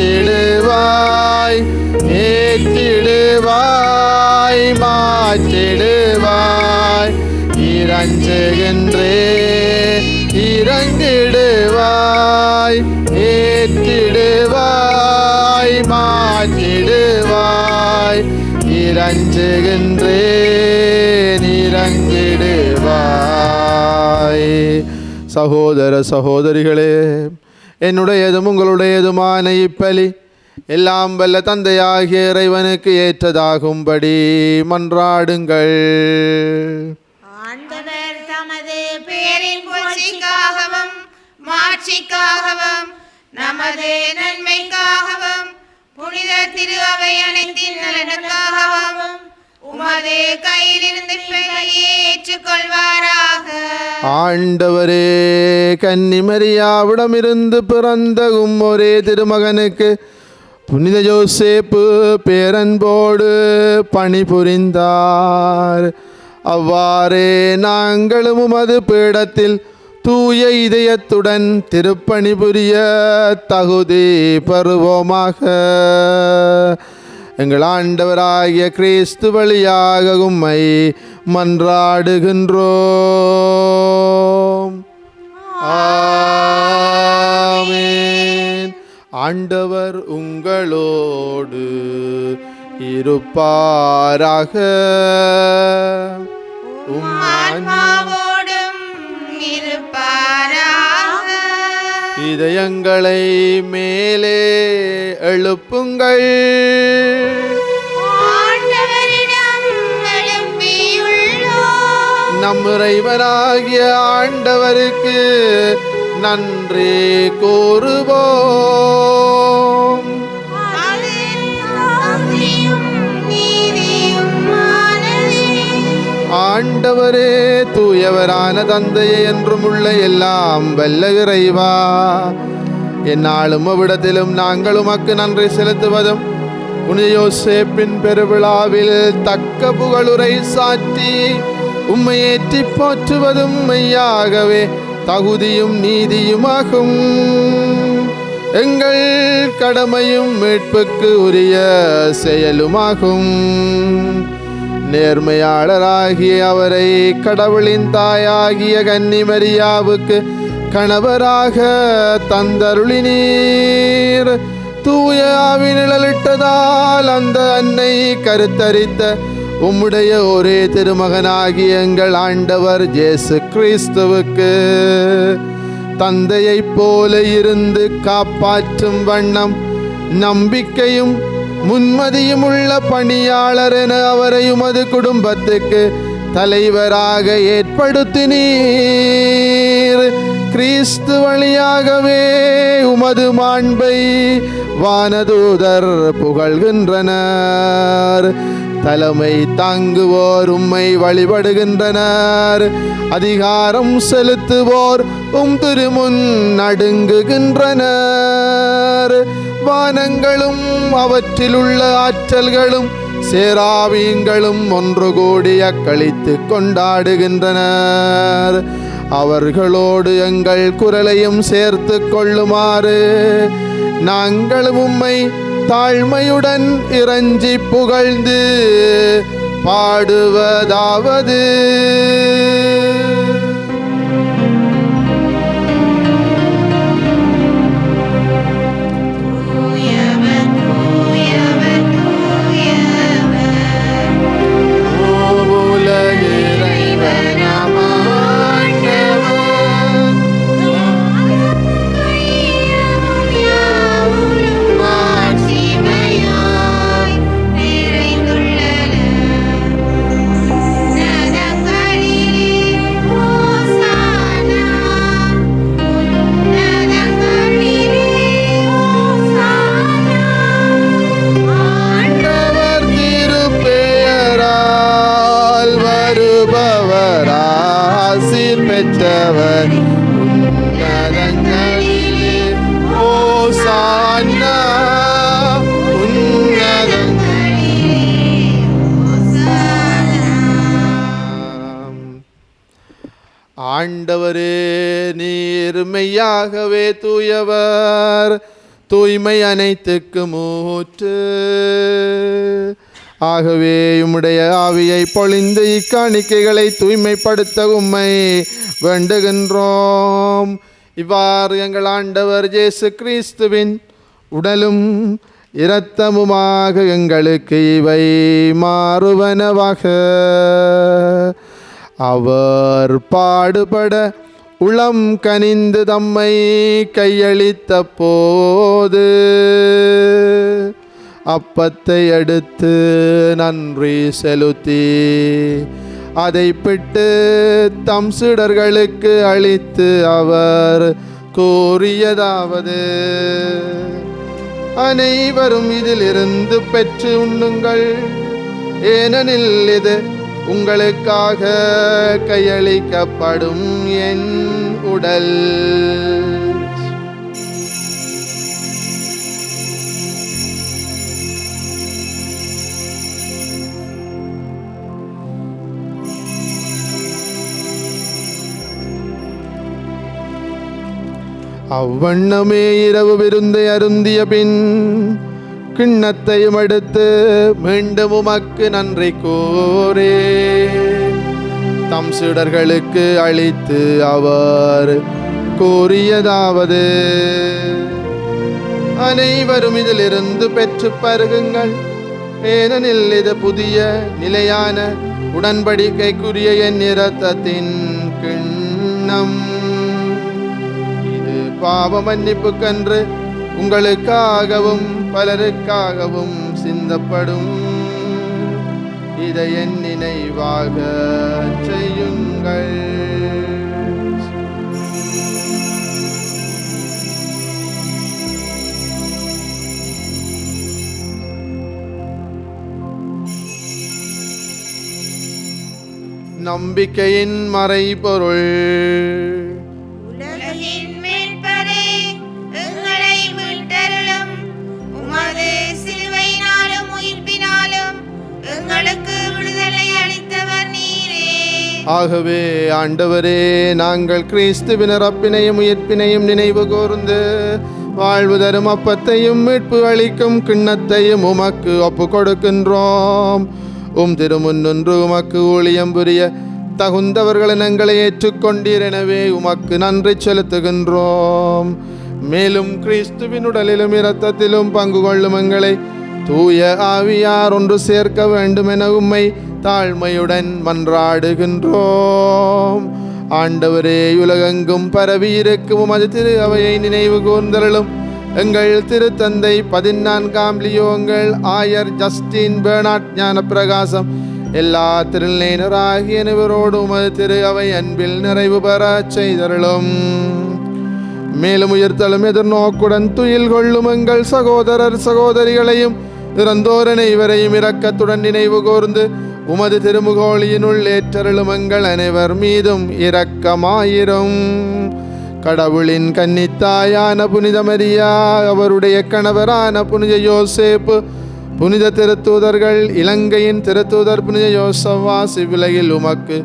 மாற்றிடுவாய், ஏற்றிடுவாய், மாற்றிடுவாய். இறஞ்சுகின்றே இறங்கிடுவாய், ஏற்றிடுவாய், மாற்றிடுவாய். இறஞ்சுகின்றே இறங்கிடுவாய். சகோதர சகோதரிகளே, என்னுடையதும் உங்களுடையதுமான இப்பலி எல்லாம் வல்ல தந்தையாகிய இறைவனுக்கு ஏற்றதாகும்படி மன்றாடுங்கள். ஆண்டவர் தமது பேரின் புகழ்ச்சிக்காகவும் மாட்சிக்காகவும் நமது நன்மைக்காகவும் புனித திரு அவை அனைத்தின் நலனுக்காகவும் உமது கையிலிருந்து பலியை ஏற்றுக்கொள்வாராக. ஆண்டவரே, கன்னிமரியாவிடமிருந்து பிறந்த ஒரே திருமகனுக்கு புனித யோசேப்பு பேரன்போடு பணிபுரிந்தார். அவ்வாறே நாங்களும் உமது பீடத்தில் தூய இதயத்துடன் திருப்பணி புரிய தகுதி பெறுவோமாக. எங்கள் ஆண்டவராகிய கிறிஸ்து வழியாக உம்மை மன்றாடுகின்றோம். ஆமென். ஆண்டவர் உங்களோடு இருப்பாராக. ஆன்மாவோடும் இருப்பாராக. இதயங்களை மேலே எழுப்புங்கள். ஆண்டவரிடம் எழுப்பியுள்ளோம். நம் இறைவனாகிய ஆண்டவருக்கு நன்றி கூறுவோம். அது தகுதியும் நீதியுமானதே. ஆண்டவரே, தூயவரான தந்தையே, என்றும் உள்ள எல்லாம் வல்ல இறைவா, என்னாலும் அவ்விடத்திலும் நாங்கள் உமக்கு நன்றி செலுத்துவதும் புனித யோசேப்பின் பெருவிழாவில் தக்க புகழுரை சாற்றி உம்மை ஏற்றி போற்றுவதும் மெய்யாகவே தகுதியும் நீதியுமாகும். எங்கள் கடமையும் மீட்புக்கு உரிய செயலுமாகும். நேர்மையாளராகிய அவரை கடவுளின் தாயாகிய கன்னிமரியாவுக்கு கணவராக தந்தருளினீர். தூய ஆவினிழலிட்டதால் அந்த அன்னை கருத்தரித்த உம்முடைய ஒரே திருமகனாகிய எங்கள் ஆண்டவர் இயேசு கிறிஸ்துவுக்கு தந்தையைப் போல இருந்து காப்பாற்றும் வண்ணம் நம்பிக்கையும் முன்மதியும் உள்ள பணியாளர் என அவரை உமது குடும்பத்துக்கு தலைவராக ஏற்படுத்தினீர். கிறிஸ்து வழியாகவே உமது மாண்பை வானதூதர் புகழ்கின்றனர். தலைமை தாங்குவோர் உம்மை வழிபடுகின்றனர். அதிகாரம் செலுத்துவோர் திருமுன் நடுங்குகின்றனர். வானங்களும் அவற்றிலுள்ள ஆற்றல்களும் சேராவீங்களும் ஒன்று கூடி அக்களித்து கொண்டாடுகின்றனர். அவர்களோடு எங்கள் குரலையும் சேர்த்து கொள்ளுமாறு நாங்களும் உம்மை தாழ்மையுடன் இறைஞ்சி புகழ்ந்து பாடுவதாவது: ஆண்டவரே, நீர் மெய்யாகவே தூயவர், தூய்மை அனைத்துக்கும் ஊற்று. ஆகவே உம்முடைய ஆவியை பொழிந்து இக்காணிக்கைகளை தூய்மைப்படுத்த உம்மை வேண்டுகின்றோம். இவ்வாறு எங்கள் ஆண்டவர் இயேசு கிறிஸ்துவின் உடலும் இரத்தமுமாக எங்களுக்கு இவை மாறுவனவாக. அவர் பாடுபட உளம் கனிந்து தம்மை கையளித்த போது அப்பத்தை எடுத்து நன்றி செலுத்தி அதை பிட்டு தம் சீடர்களுக்கு அளித்து அவர் கூறியதாவது, அனைவரும் இதிலிருந்து பெற்று உண்ணுங்கள், ஏனெனில் இது உங்களுக்காக கையளிக்கப்படும் என் உடல். அவ்வண்ணமே இரவு விருந்தை அருந்திய பின் கிண்ணத்தையும் எடுத்து மீண்டும் உமக்கு நன்றி கூறி தம் சீடர்களுக்கு அளித்து அவர் கூறியதாவது, அனைவரும் இதிலிருந்து பெற்று பருகுங்கள், ஏனெனில் இது புதிய நிலையான உடன்படிக்கைக்குரிய என் இரத்தத்தின் கிண்ணம். இது பாவ மன்னிப்புக்கன்று உங்களுக்காகவும் பலருக்காகவும் சிந்தப்படும். இதை என் நினைவாக செய்யுங்கள். நம்பிக்கையின் மறைபொருள். உலகின் மீட்பரே, எங்களை மீட்டருளும். உமது சிலுவையினாலும் உயிர்ப்பினாலும் எங்களுக்கு விடுதலை அளித்தவர் நீரே. ஆகவே ஆண்டவரே, நாங்கள் கிறிஸ்துவின் இறப்பினையும் உயிர்ப்பினையும் நினைவு கூர்ந்து வாழ்வு தரும் அப்பத்தையும் மீட்பு அளிக்கும் கிண்ணத்தையும் உமக்கு ஒப்பு கொடுக்கின்றோம். திருமுன்னின்று உமக்கு ஊழியம் புரிய தகுந்தவர்களை எங்களை ஏற்றுக்கொண்டீர். எனவே உமக்கு நன்றி செலுத்துகின்றோம். மேலும் கிறிஸ்துவின் உடலிலும் இரத்தத்திலும் பங்கு கொள்ளும் எங்களை தூய ஆவியார் ஒன்று சேர்க்க வேண்டும் என உம்மை தாழ்மையுடன் மன்றாடுகின்றோம். ஆண்டவரே, உலகெங்கும் பரவி இருக்கும் உமது திரு அவையை நினைவு கூர்ந்தருளும். எங்கள் திருத்தந்தை 14ஆம் லியோ, எங்கள் ஆயர் ஜஸ்டின் பெர்னாட் ஞான பிரகாசம், எல்லா திருநிலையினராகிய அனைவரோடு உமது திரு அவை அன்பில் நிறைவு பெற செய்தருளும். மேலும் உயிர்த்தலும் எதிர்நோக்குடன் துயில் கொள்ளும் எங்கள் சகோதரர் சகோதரிகளையும் இறந்தோர் அனைவரையும் இரக்கத்துடன் நினைவு கூர்ந்து உமது திருமுகோளியினுள் ஏற்றருளும். எங்கள் அனைவர் மீதும் இரக்கமாயிரும். கடவுளின் கன்னித்தாயான புனித மரியா, அவருடைய கணவரான புனித யோசேப்பு, புனித திருத்தூதர்கள், இலங்கையின் திருத்தூதர் புனித யோசவா, சிவிலையில் உமக்கு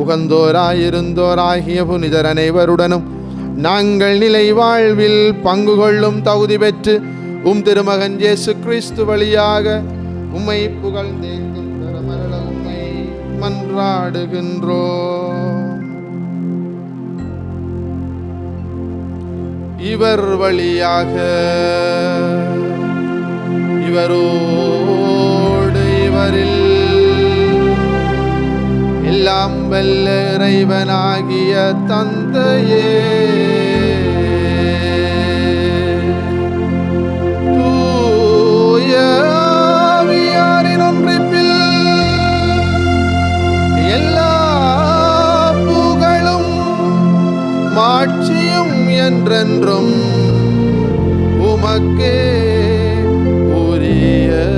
உகந்தோராயிருந்தோராகிய புனிதர் அனைவருடனும் நாங்கள் நிலை வாழ்வில் பங்கு கொள்ளும் தகுதி பெற்று திருமகன் இயேசு கிறிஸ்து வழியாக உம்மை புகழ்ந்தேங்கும் பெருமருள உம்மை மன்றாடுகின்றோம். இவர் வழியாக, இவரோடு, இவரில் எல்லாம் வல்ல இறைவனாகிய தந்தையே, தூய ஆவியாரின் ஒன்றிப்பில் எல்லா புகழும் மாட்சியும் என்றென்றும் உமக்கே உரியதே.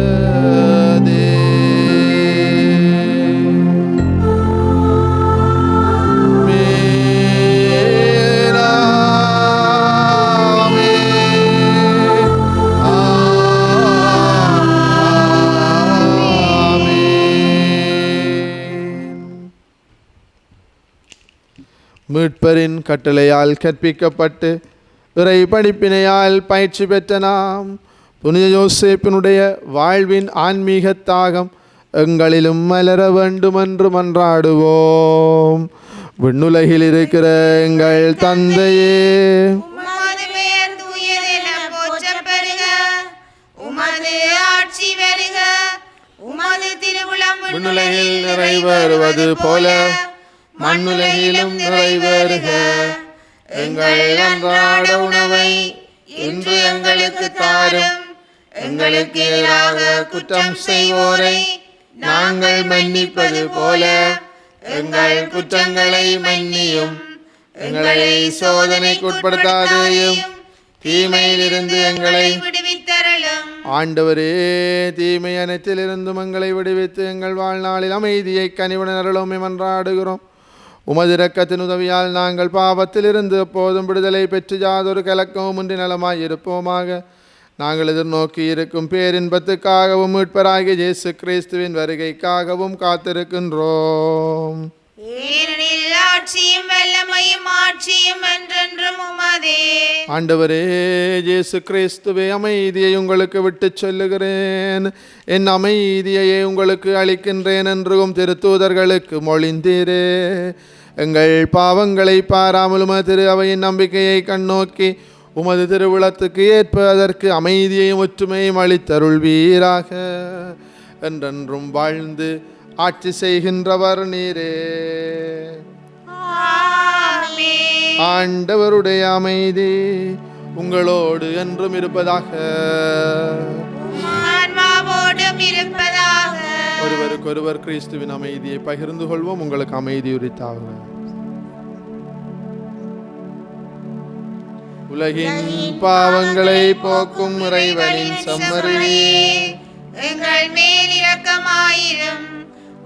மீட்பரின் கட்டளையால் கற்பிக்கப்பட்டு இறை படிப்பினையால் பயிற்சி பெற்ற நாம் புனித யோசேப்பினுடைய வாழ்வின் ஆன்மீக தாகம் எங்களிலும் மலர வேண்டுமென்று மன்றாடுவோம். விண்ணுலகில் இருக்கிற எங்கள் தந்தையே, உமது பெயர் தூயதென போற்றப் பெறுக. உமது ஆட்சி வருக. உமது திருவுளம் விண்ணுலகில் நிறைவேறுவது போல மண்ணுலகிலும் நிறைவேறுக. எங்கள் அன்றாட உணவை இன்று எங்களுக்கு தாரும். எங்களுக்கு எதிராக குற்றம் செய்வோரை நாங்கள் மன்னிப்பது போல எங்கள் குற்றங்களை மன்னியும். எங்களை சோதனைக்குட்படுத்தாதேயும், தீமையிலிருந்து எங்களை விடுவித்தருளும். ஆண்டவரே, தீமை அனைத்திலிருந்தும் எங்களை விடுவித்து எங்கள் வாழ்நாளில் அமைதியை கனிவுடன் அருளும் மன்றாடுகிறோம். உமது இரக்கத்தின் உதவியால் நாங்கள் பாவத்திலிருந்து எப்போதும் விடுதலை பெற்று யாதொரு கலக்கமும் இன்றி நலமாயிருப்போமாக. நாங்கள் எதிர்நோக்கி இருக்கும் பேரின்பத்துக்காகவும் மீட்பராகிய இயேசு கிறிஸ்துவின் வருகைக்காகவும் காத்திருக்கின்றோம். ஏனெனில் ஆட்சியும் வல்லமையும் ஆட்சியும் என்றென்றும் உமதே. ஆண்டவரே இயேசு கிறிஸ்துவே, அமைதியை உங்களுக்கு விட்டுச் சொல்லுகிறேன், என் அமைதியையே உங்களுக்கு அளிக்கின்றேன் என்றும் திருத்தூதர்களுக்கு மொழிந்தீரே. எங்கள் பாவங்களை பாராமலும் திரு அவையின் நம்பிக்கையை கண்ணோக்கி உமது திருவிழத்துக்கு ஏற்ப அதற்கு அமைதியையும் ஒற்றுமையும் அளித்தருள்வீராக. என்றென்றும் வாழ்ந்து ஆட்சி செய்கின்றவர் நீரே. ஆமென். ஆண்டவருடைய அமைதி உங்களோடு என்றும் இருப்பதாக. ஆன்மாவோடும் இருப்பதாக. ஒருவருக்கொருவர் கிறிஸ்துவின் அமைதியை பகிர்ந்து கொள்வோம். உங்களுக்கு அமைதி உரித்தாகும். உலகின் பாவங்களை போக்கும் இறைவனின் செம்மறியே, எங்கள் மேல் இரக்கமாயிரும்.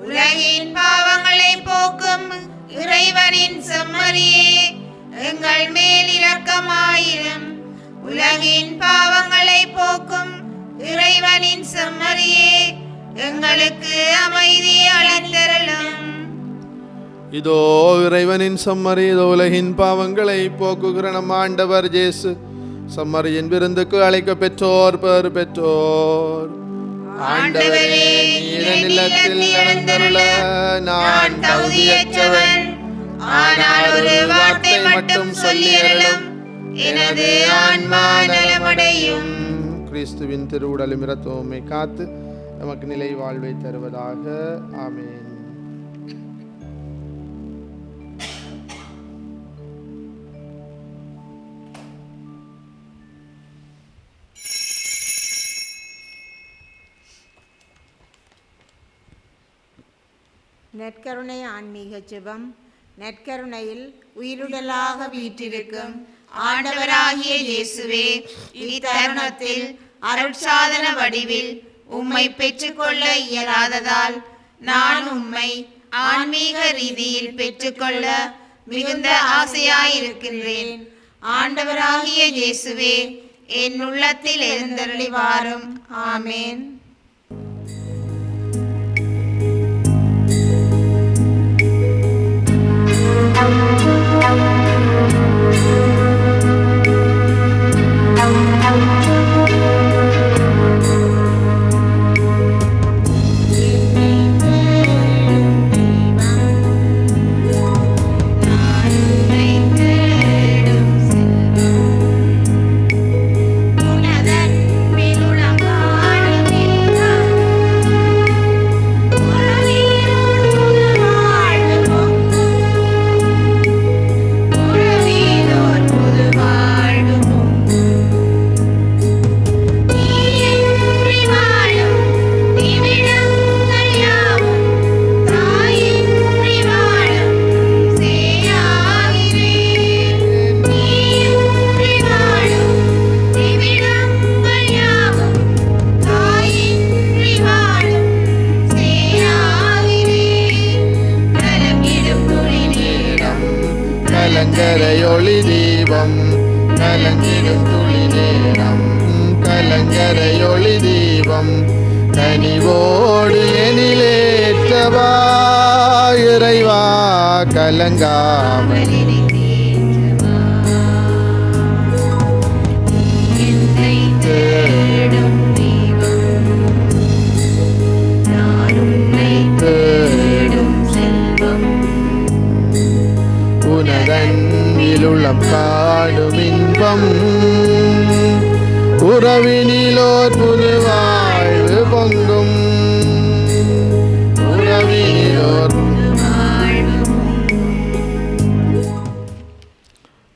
உலகின் பாவங்களை போக்கும் இறைவனின் செம்மறியே, எங்கள் மேல் இரக்கமாயிரும். உலகின் பாவங்களை போக்கும் இறைவனின் செம்மறியே, எங்களுக்கு அமைதி அளித்தருளும். இதோ இறைவனின் செம்மறி, இதோ உலகின் பாவங்களை போக்குகிற நம் ஆண்டவர் இயேசு. செம்மறியின் விருந்துக்கு அழைக்க பெற்றோர் பேறு பெற்றோர். ஆண்டவரே, நீரின் இல்லத்தில் எழுந்தருள நான் தகுதியற்றவன். ஆனால் ஒரு வார்த்தை மட்டும் சொல்லியருளும், எனது ஆன்மா நலமடையும். கிறிஸ்துவின் திருவுடலும் இரத்தமுமே காத்து நமக்கு நிலை வாழ்வை தருவதாக. ஆமென். நற்கருணை ஆன்மீக ஜெபம். நற்கருணையில் உயிருடலாக வீற்றிருக்கும் ஆண்டவராகிய இயேசுவே, இத்தருணத்தில் அருட்சாதன வடிவில் உம்மை பெற்றுக்கொள்ள இயலாததால் நான் உம்மை ஆன்மீக ரீதியில் பெற்றுக்கொள்ள மிகுந்த ஆசையாயிருக்கின்றேன். ஆண்டவராகிய இயேசுவே, என் உள்ளத்தில் எழுந்தருளி வாரும். ஆமென். கலங்கரையொளி தீபம் கலங்கிடும் துளி நேரம். கலங்கரையொளி தீபம் கனிவோடு எனிலேற்றவா. இறைவா கலங்காமல் தேடும் செல்வம் உனதன்பிலுளம் காடும் இன்பம். உறவினிலோர் புது வாழ்வு பொங்கும். உறவினிலோர்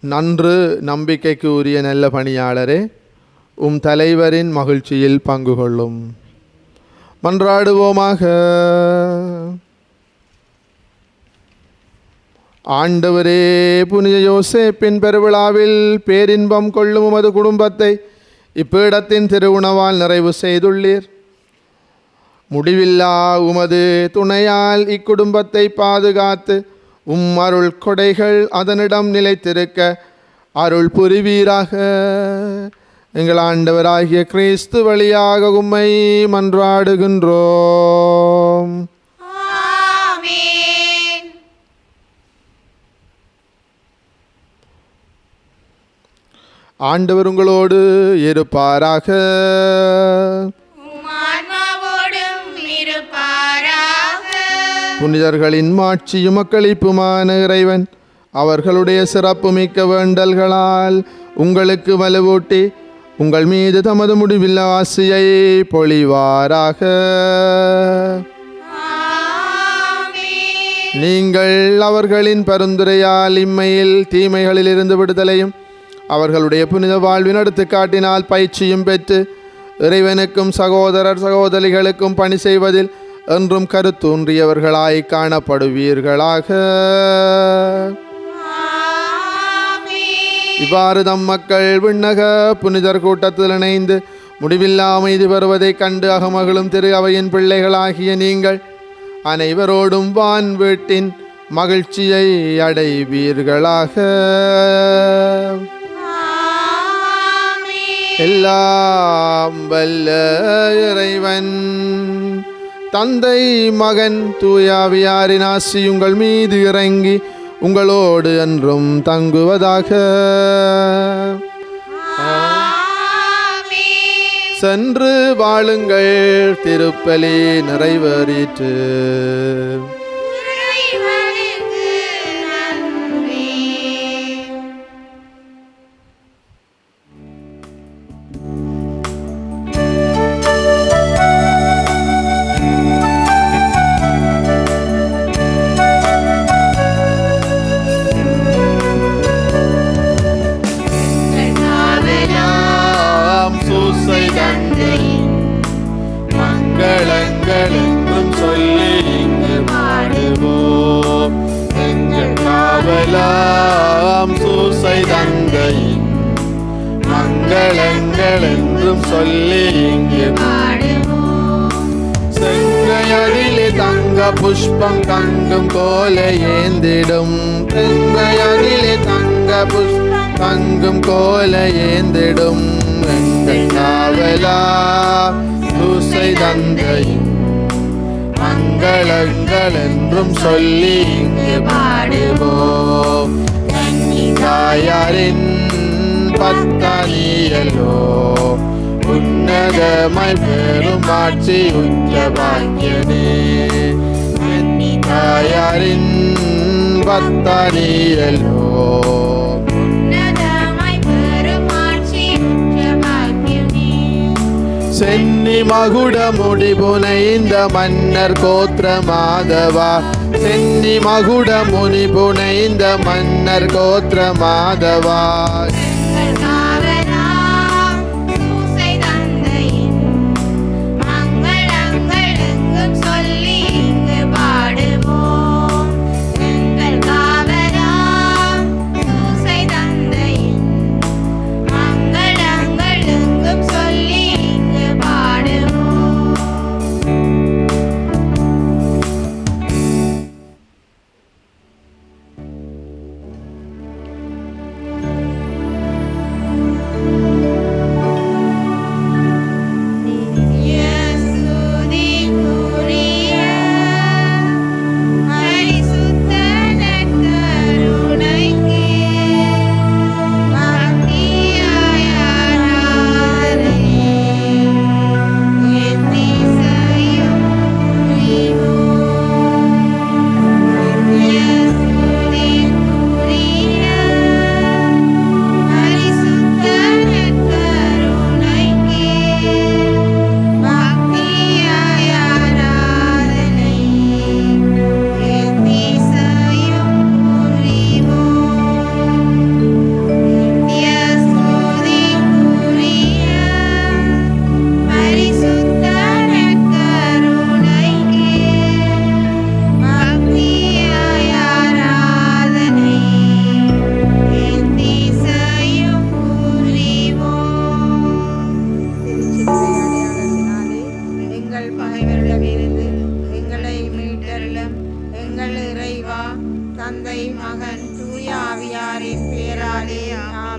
நன்று நம்பிக்கைக்கு உரிய நல்ல பணியாளரே, உம் தலைவரின் மகிழ்ச்சியில் பங்கு கொள்ளும். மன்றாடுவோமாக. ஆண்டவரே, புனித யோசேப்பின் பெருவிழாவில் பேரின்பம் கொள்ளும் உமது குடும்பத்தை இப்பீடத்தின் திருவுணவால் நிறைவு செய்துள்ளீர். முடிவில்லா உமது துணையால் இக்குடும்பத்தை பாதுகாத்து அருள் கொடைகள் அதனிடம் நிலைத்திருக்க அருள் புரிவீராக. எங்கள் ஆண்டவராகிய கிறிஸ்து வழியாக உம்மை மன்றாடுகின்றோம். ஆமென். ஆண்டவர் உங்களோடு இருப்பாராக. உம் ஆன்மாவோடும் இருப்பாராக. புனிதர்களின் மாட்சியும் மக்களிப்புமான இறைவன் அவர்களுடைய சிறப்புமிக்க வேண்டல்களால் உங்களுக்கு வலுவூட்டி உங்கள் மீது தமது முடிவில்லா ஆசியை பொழிவாராக. ஆமென். நீங்கள் அவர்களின் பரிந்துரையால் இம்மையில் தீமைகளில் இருந்து விடுதலையும் அவர்களுடைய புனித வாழ்வின் எடுத்துக்காட்டினால் பயிற்சியும் பெற்று இறைவனுக்கும் சகோதரர் சகோதரிகளுக்கும் பணி செய்வதில் என்றும் கருத்தூன்றியவர்களாய் காணப்படுவீர்களாக. இவ்வாறு தம் மக்கள் விண்ணக புனிதர் கூட்டத்தில் இணைந்து முடிவில்லா அமைதி பெறுவதைக் கண்டு அகமகளும் திரு அவையின் பிள்ளைகளாகிய நீங்கள் அனைவரோடும் வான் வீட்டின் மகிழ்ச்சியை அடைவீர்களாக. எல்லாம் வல்ல இறைவன் தந்தை மகன் தூயாவியாரின் ஆசி உங்கள் மீது இறங்கி உங்களோடு என்றும் தங்குவதாக. சென்று வாழுங்கள், திருப்பலி நிறைவேறிற்று. இறைவனுக்கு நன்றி. மங்களங்கள் என்றும் சொல்லி இங்கு பாடுவோம். எங்கள் காவலாம் சூசை தந்தையின் மங்களங்கள் என்றும் சொல்லி இங்கு பாடுவோம். செங்கையதிலே தங்க புஷ்பம் தங்கும் கோல ஏந்திடும். செங்கையதிலே தங்க புஷ்பம் தங்கும் கோல ஏந்திடும். எங்கள் காவலா சூசை தந்தையின் மங்களங்கள் என்றும் சொல்லி இங்கு பாடுவோம். தாயாரின் பத்தானியலோ உன்னதமாய் பெரும் ஆட்சி உச்ச பாக்கியனே. தாயாரின் பத்தானியலோ சென்னி மகுட முடிபுனைந்த மன்னர் கோத்திர மாதவா. சென்னி மகுட முனிபுனைந்த மன்னர் கோத்திர மாதவா.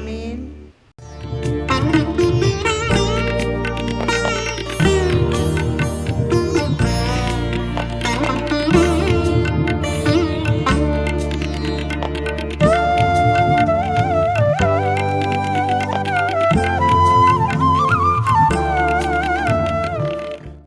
ஆமேன்.